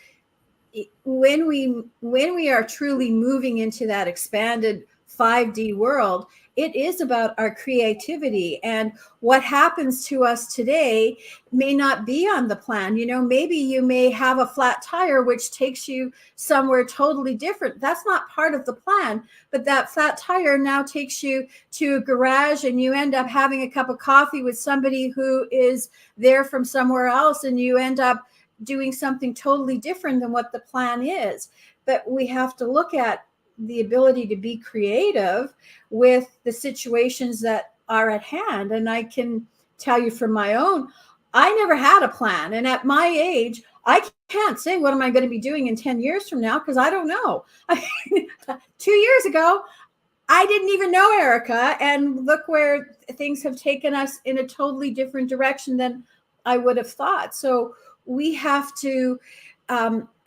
when we are truly moving into that expanded 5D world, it is about our creativity, and what happens to us today may not be on the plan. Maybe you may have a flat tire, which takes you somewhere totally different. That's not part of the plan, but that flat tire now takes you to a garage, and you end up having a cup of coffee with somebody who is there from somewhere else, and you end up doing something totally different than what the plan is. But we have to look at the ability to be creative with the situations that are at hand. And I can tell you from my own, I never had a plan. And at my age, I can't say what am I going to be doing in 10 years from now, because I don't know. 2 years ago, I didn't even know Erica, and look where things have taken us in a totally different direction than I would have thought. So we have to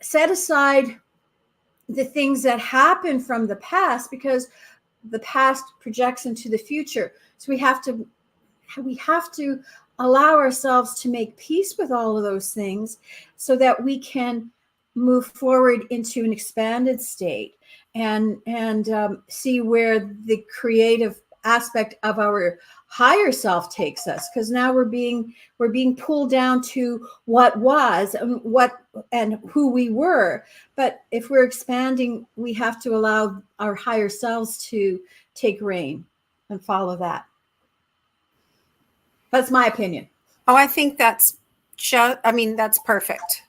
set aside the things that happen from the past, because the past projects into the future. So we have to allow ourselves to make peace with all of those things so that we can move forward into an expanded state and see where the creative aspect of our higher self takes us, because now we're being pulled down to what was and who we were. But if we're expanding, we have to allow our higher selves to take reign and follow that. That's my opinion. Oh, I think that's that's perfect.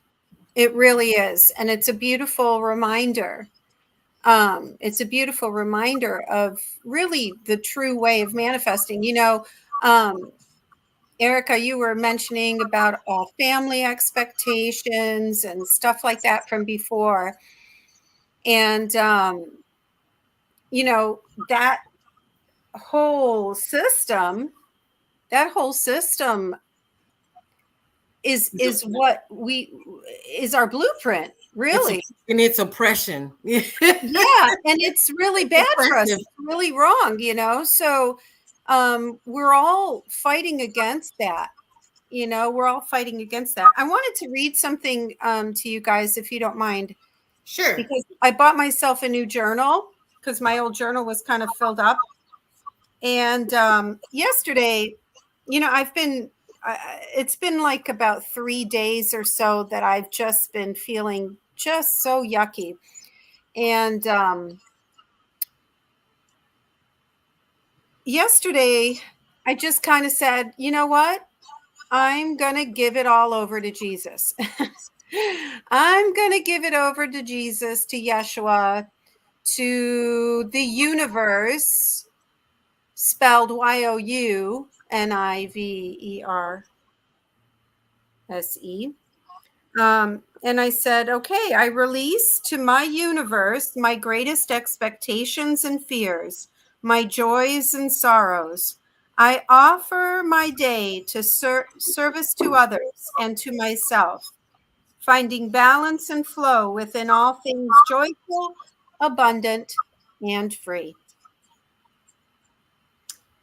It really is. And it's a beautiful reminder. It's a beautiful reminder of really the true way of manifesting. Erica, you were mentioning about family expectations and stuff like that from before. And, that whole system is what is our blueprint, really. And it's oppression. Yeah, and it's really bad for us. It's really wrong, so we're all fighting against that. We're all fighting against that. I wanted to read something to you guys, if you don't mind. Sure. Because I bought myself a new journal because my old journal was kind of filled up. And yesterday, it's been like about 3 days or so that I've just been feeling just so yucky. And yesterday, I just kind of said, you know what? I'm going to give it all over to Jesus. I'm going to give it over to Jesus, to Yeshua, to the universe, spelled YOUNIVERSE. And I said, okay, I release to my universe my greatest expectations and fears, my joys and sorrows. I offer my day to service to others and to myself, finding balance and flow within all things joyful, abundant, and free.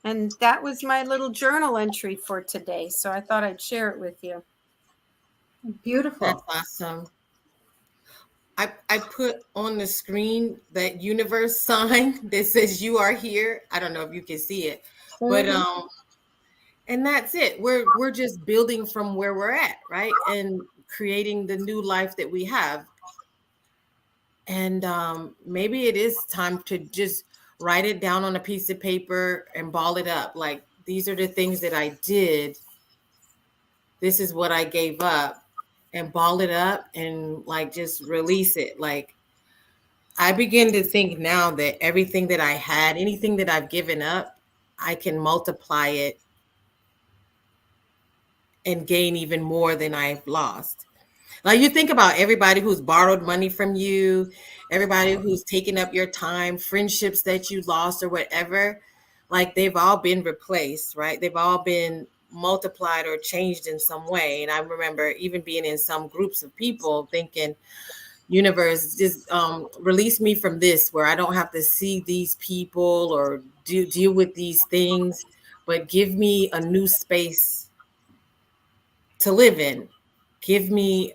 And that was my little journal entry for today. So I thought I'd share it with you. Beautiful. That's awesome. I put on the screen that universe sign that says you are here. I don't know if you can see it, but and that's it. We're just building from where we're at, right? And creating the new life that we have. And maybe it is time to just write it down on a piece of paper and ball it up. Like, these are the things that I did. This is what I gave up, and ball it up and like just release it. Like, I begin to think now that everything that I had, anything that I've given up, I can multiply it and gain even more than I've lost. Like, you think about everybody who's borrowed money from you, everybody who's taken up your time, friendships that you lost or whatever, like, they've all been replaced, right? They've all been multiplied or changed in some way. And I remember even being in some groups of people thinking, universe, just release me from this, where I don't have to see these people or deal with these things, but give me a new space to live in. Give me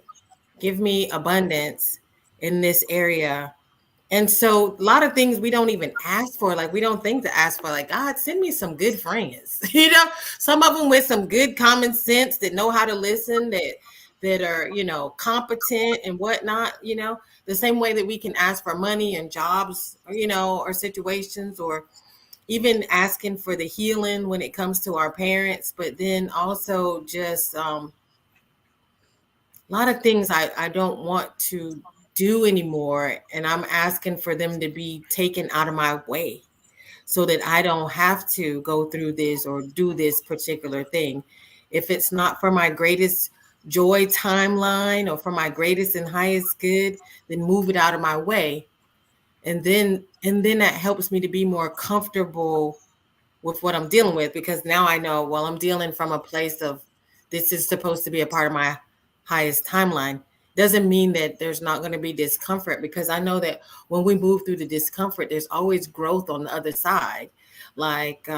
abundance in this area. And so a lot of things we don't even ask for. Like, we don't think to ask for, like, God, send me some good friends, some of them with some good common sense that know how to listen, that are, competent and whatnot, the same way that we can ask for money and jobs, or situations, or even asking for the healing when it comes to our parents, but then also just, a lot of things I don't want to do anymore. And I'm asking for them to be taken out of my way so that I don't have to go through this or do this particular thing. If it's not for my greatest joy timeline or for my greatest and highest good, then move it out of my way. And then that helps me to be more comfortable with what I'm dealing with, because now I know, well, I'm dealing from a place of this is supposed to be a part of my highest timeline. Doesn't mean that there's not going to be discomfort, because I know that when we move through the discomfort, there's always growth on the other side. Like,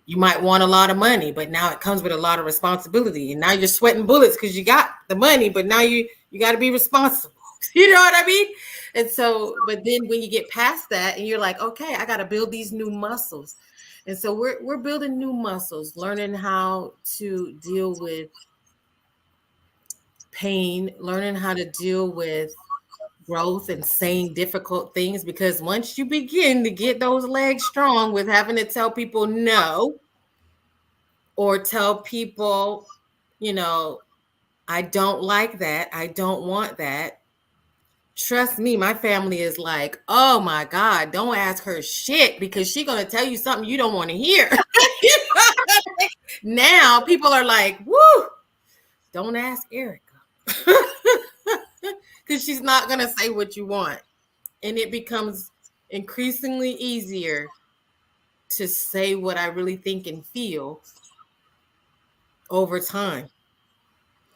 you might want a lot of money, but now it comes with a lot of responsibility. And now you're sweating bullets because you got the money, but now you got to be responsible. You know what I mean? And so, but then when you get past that and you're like, okay, I got to build these new muscles. And so we're building new muscles, learning how to deal with pain, learning how to deal with growth and saying difficult things, because once you begin to get those legs strong with having to tell people no, or tell people, you know, I don't like that, I don't want that. Trust me, my family is like, oh my God, don't ask her shit because she's gonna tell you something you don't want to hear. Now people are like, woo, don't ask Erica. Because she's not gonna say what you want. And it becomes increasingly easier to say what I really think and feel over time.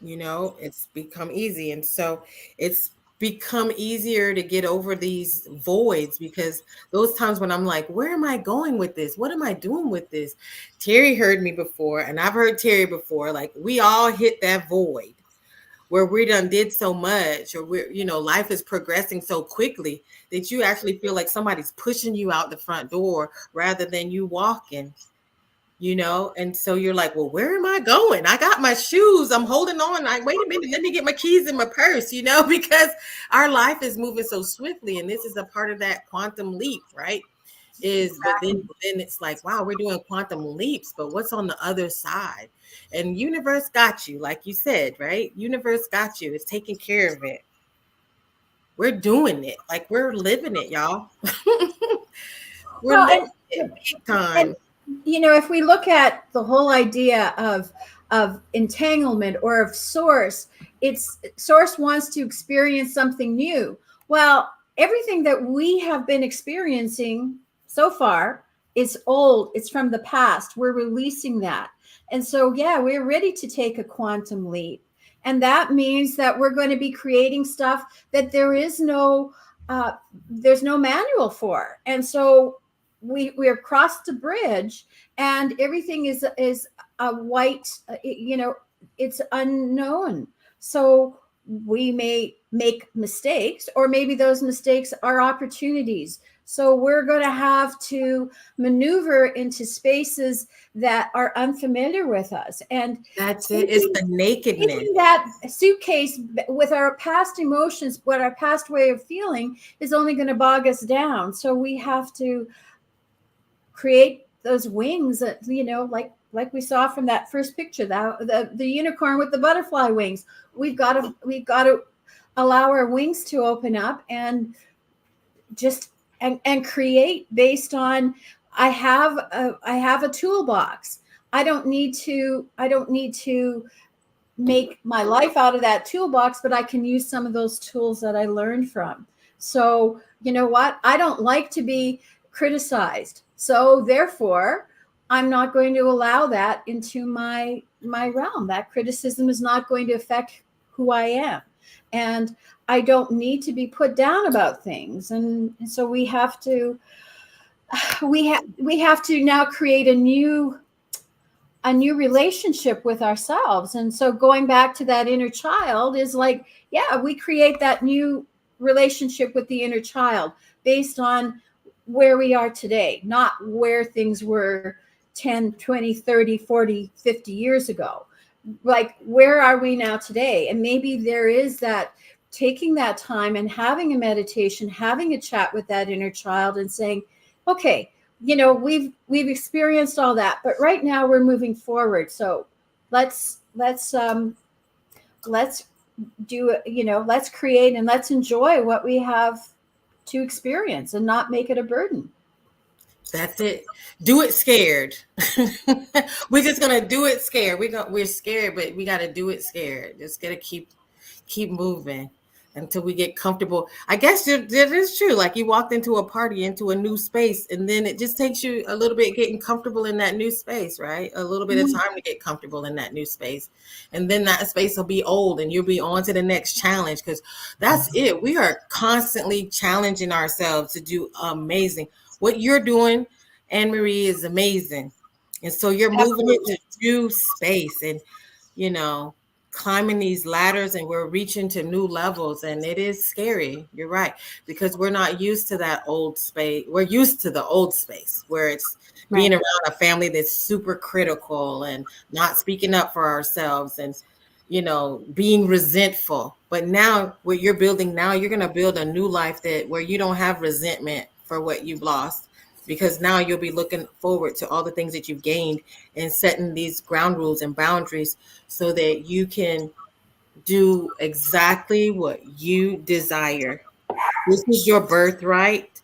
You know, it's become easy. And so it's become easier to get over these voids, because those times when I'm like, where am I going with this? What am I doing with this? Terry heard me before, and I've heard Terry before. Like, we all hit that void where we done did so much, or we're, you know, life is progressing so quickly that you actually feel like somebody's pushing you out the front door rather than you walking. You know, and so you're like, well, where am I going? I got my shoes, I'm holding on. Like, wait a minute, let me get my keys in my purse, you know, because our life is moving so swiftly. And this is a part of that quantum leap, right? Is but then it's like, wow, we're doing quantum leaps, but what's on the other side? And universe got you, like you said, right? Universe got you. It's taking care of it. We're doing it, like we're living it, y'all. We're Well, living it big time. and you know, if we look at the whole idea of entanglement or of source, it's source wants to experience something new. Well, everything that we have been experiencing so far is old, it's from the past. We're releasing that. And so yeah, we're ready to take a quantum leap. And that means that we're going to be creating stuff that uh, there's no manual for. And so we are crossed the bridge, and everything is a white, you know, it's unknown. So we may make mistakes, or maybe those mistakes are opportunities. So we're going to have to maneuver into spaces that are unfamiliar with us. And That's it. It's the nakedness. taking that suitcase with our past emotions, what our past way of feeling, is only going to bog us down. So we have to create those wings that, you know, like we saw from that first picture, the unicorn with the butterfly wings. We've got to allow our wings to open up and just and create based on I have a toolbox. I don't need to make my life out of that toolbox, but I can use some of those tools that I learned from. So, you know what? I don't like to be criticized. So therefore, I'm not going to allow that into my realm. That criticism is not going to affect who I am. And I don't need to be put down about things. And so we have to now create a new relationship with ourselves. And so going back to that inner child is like, yeah, we create that new relationship with the inner child based on where we are today, not where things were 10, 20, 30, 40, 50 years ago. Like, where are we now today? And maybe there is that taking that time and having a meditation, having a chat with that inner child and saying, okay, you know, we've experienced all that, but right now we're moving forward. So let's let's create and let's enjoy what we have to experience and not make it a burden. That's it. Do it scared. We're just gonna do it scared. We're scared, but we gotta do it scared. Just gotta keep moving until we get comfortable. I guess that is true. Like you walked into a party, into a new space, and then it just takes you a little bit getting comfortable in that new space, right? A little bit of time to get comfortable in that new space. And then that space will be old and you'll be on to the next challenge, because that's it. We are constantly challenging ourselves to do amazing. What you're doing, Anne Marie, is amazing. And so you're moving Absolutely. into new space and, you know, climbing these ladders, and we're reaching to new levels, and it is scary. You're right, because we're not used to that old space. We're used to the old space where it's being Right. around a family that's super critical and not speaking up for ourselves and, you know, being resentful. But now what you're building now, you're going to build a new life that where you don't have resentment for what you've lost, because now you'll be looking forward to all the things that you've gained and setting these ground rules and boundaries so that you can do exactly what you desire. This is your birthright.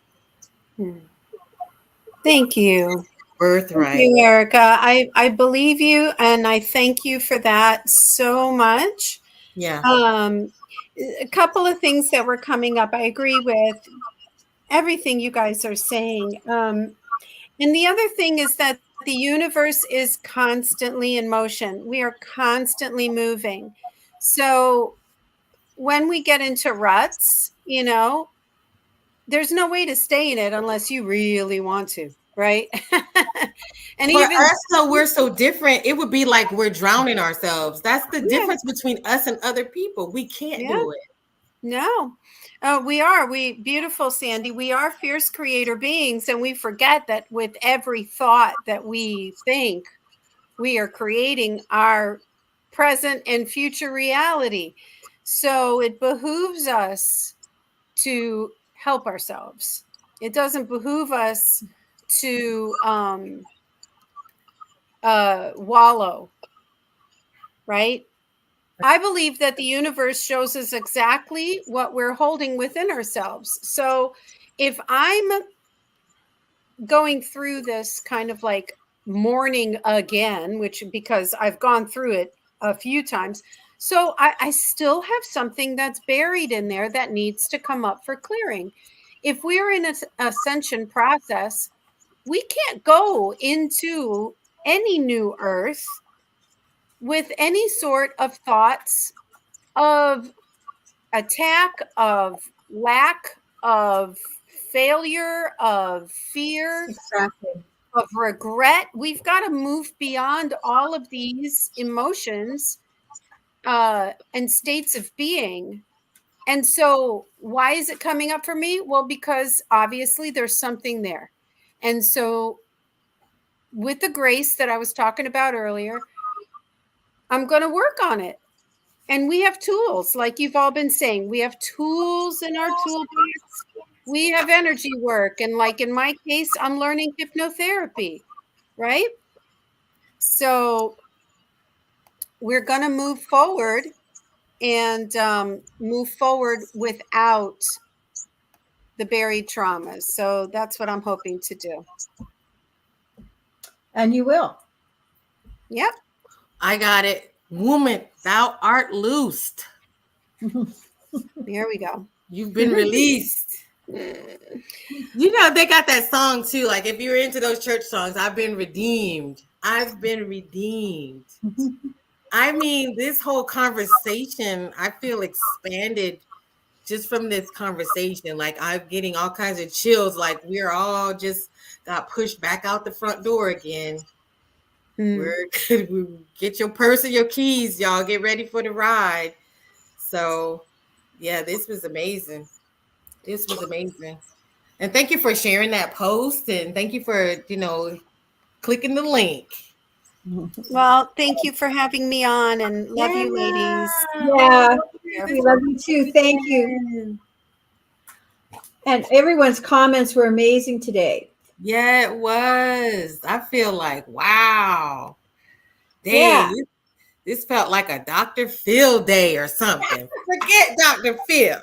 Thank you. Thank Birthright. you, Erica. I believe you, and I thank you for that so much. Yeah. A couple of things that were coming up. I agree with everything you guys are saying. And the other thing is that the universe is constantly in motion. We are constantly moving. So when we get into ruts, there's no way to stay in it unless you really want to, right? And For even, us, though, we're so different. It would be like we're drowning ourselves. That's the yeah, difference between us and other people. We can't yeah, do it. no. We beautiful Sandy, we are fierce creator beings, and we forget that with every thought that we think, we are creating our present and future reality. So it behooves us to help ourselves. It doesn't behoove us to wallow, right? I believe that the universe shows us exactly what we're holding within ourselves. So if I'm going through this kind of like mourning again, which because I've gone through it a few times, so I still have something that's buried in there that needs to come up for clearing. If we're in an ascension process, we can't go into any new earth with any sort of thoughts of attack, of lack, of failure, of fear, Exactly. of regret. We've got to move beyond all of these emotions and states of being. And so, why is it coming up for me? Well, because obviously there's something there. And so, with the grace that I was talking about earlier, I'm going to work on it. And we have tools, like you've all been saying. We have tools in our toolbox. We have energy work. And like in my case, I'm learning hypnotherapy, right? So we're going to move forward and move forward without the buried traumas. So that's what I'm hoping to do. And you will. Yep. I got it. Woman, thou art loosed. There we go. You've been released. You know, they got that song too. Like if you're into those church songs, I've been redeemed. I've been redeemed. I mean, this whole conversation, I feel expanded just from this conversation. Like I'm getting all kinds of chills. Like we're all just got pushed back out the front door again. We're get your purse and your keys, y'all. Get ready for the ride. So yeah, this was amazing. This was amazing. And thank you for sharing that post, and thank you for, clicking the link. Well, thank you for having me on, and love you, ladies. Yeah, we love you too. Thank you. And everyone's comments were amazing today. Yeah, it was. I feel like, wow. Yeah. Dang. This felt like a Dr. Phil day or something. Forget Dr. Phil.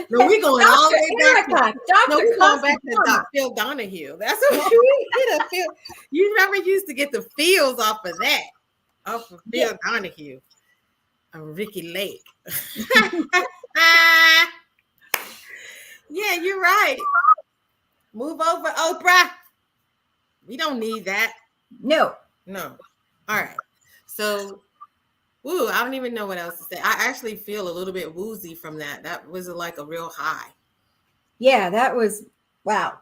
No, we're going all the way back to we're going back to Dr. Phil Donahue. That's what we get a feel. You remember you used to get the feels off of that, off of Phil Donahue and Ricky Lake. Yeah, you're right. Move over, Oprah. We don't need that. No. No. All right. So, woo, I don't even know what else to say. I actually feel a little bit woozy from that. That was like a real high. Yeah, that was wow.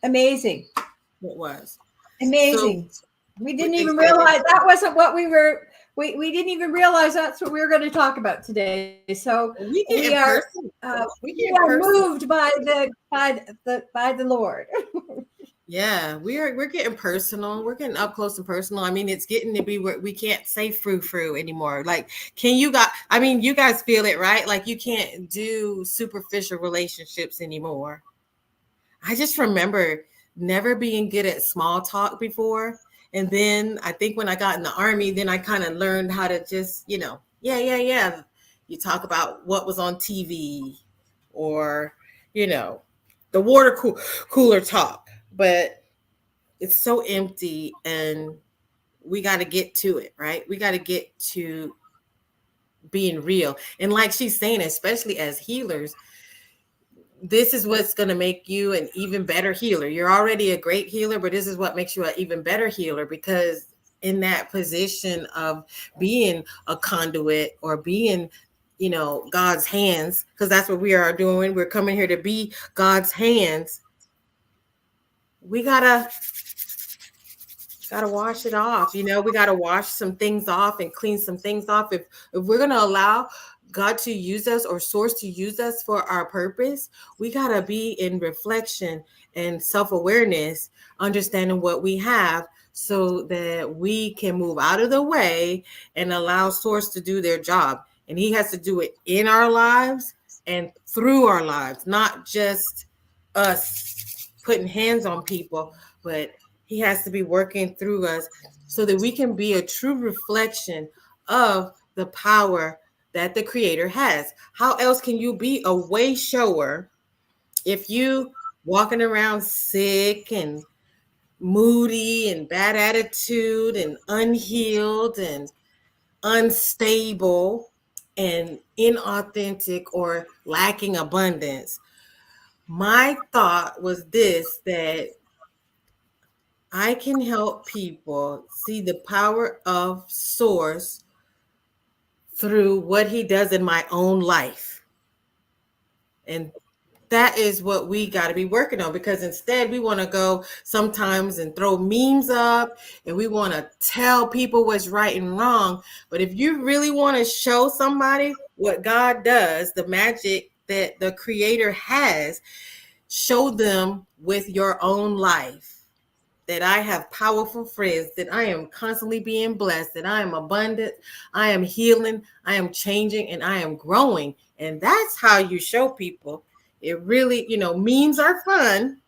Amazing. It was. Amazing. So, we didn't even realize that wasn't what we were we didn't even realize that's what we were going to talk about today. So we are moved by the Lord. Yeah, we're getting personal. We're getting up close and personal. I mean, it's getting to be where we can't say frou anymore. Like, you guys feel it, right? Like, you can't do superficial relationships anymore. I just remember never being good at small talk before. And then I think when I got in the Army, then I kind of learned how to just, yeah. You talk about what was on TV or, the water cooler talk. But it's so empty and we got to get to it, right? We got to get to being real. And like she's saying, especially as healers, this is what's going to make you an even better healer. You're already a great healer, but this is what makes you an even better healer, because in that position of being a conduit or being, God's hands, because that's what we are doing. We're coming here to be God's hands. We gotta wash it off. We gotta wash some things off and clean some things off. If we're gonna allow God to use us or source to use us for our purpose, we gotta be in reflection and self-awareness, understanding what we have so that we can move out of the way and allow source to do their job. And he has to do it in our lives and through our lives, not just us putting hands on people, but he has to be working through us so that we can be a true reflection of the power that the Creator has. How else can you be a way shower if you walking around sick and moody and bad attitude and unhealed and unstable and inauthentic or lacking abundance? My thought was this, that I can help people see the power of source through what he does in my own life. And that is what we got to be working on, because instead we want to go sometimes and throw memes up and we want to tell people what's right and wrong. But if you really want to show somebody what God does, the magic that the Creator has, show them with your own life. That I have powerful friends, that I am constantly being blessed, that I am abundant, I am healing, I am changing, and I am growing. And that's how you show people. It really, memes are fun,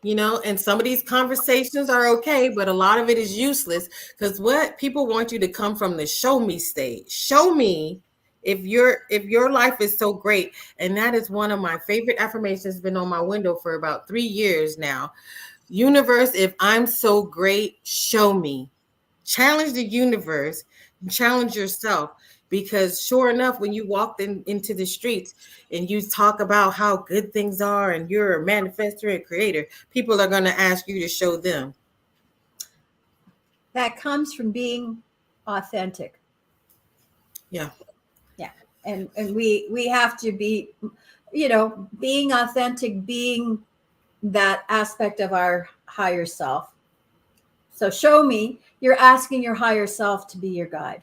and some of these conversations are okay, but a lot of it is useless, because what people want you to come from the show me stage. Show me if your life is so great. And that is one of my favorite affirmations, been on my window for about 3 years now. Universe, if I'm so great, show me. Challenge the universe, challenge yourself, because sure enough, when you walk into the streets and you talk about how good things are and you're a manifestor and creator, people are going to ask you to show them. That comes from being authentic. Yeah. And we have to be, being authentic, being that aspect of our higher self. So show me, you're asking your higher self to be your guide.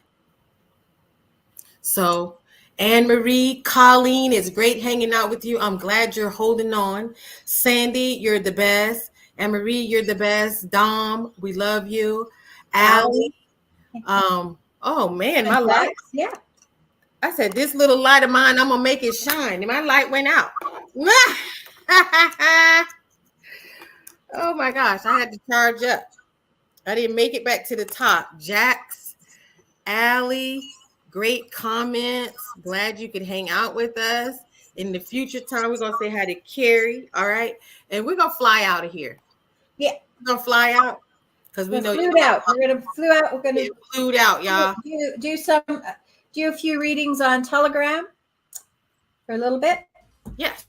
So Anne Marie, Colleen, it's great hanging out with you. I'm glad you're holding on. Sandy, you're the best. Anne Marie, you're the best. Dom, we love you. Allie, oh man, my light. Yeah. I said, this little light of mine, I'm gonna make it shine. And my light went out. Oh my gosh, I had to charge up. I didn't make it back to the top. Jax, Allie. Great comments. Glad you could hang out with us. In the future time, we're gonna say hi to Carrie. All right, and we're gonna fly out of here. Yeah. We're gonna fly out because we We're know flew out. We're gonna flew out. We're gonna you flew out, y'all. do a few readings on Telegram for a little bit. Yes.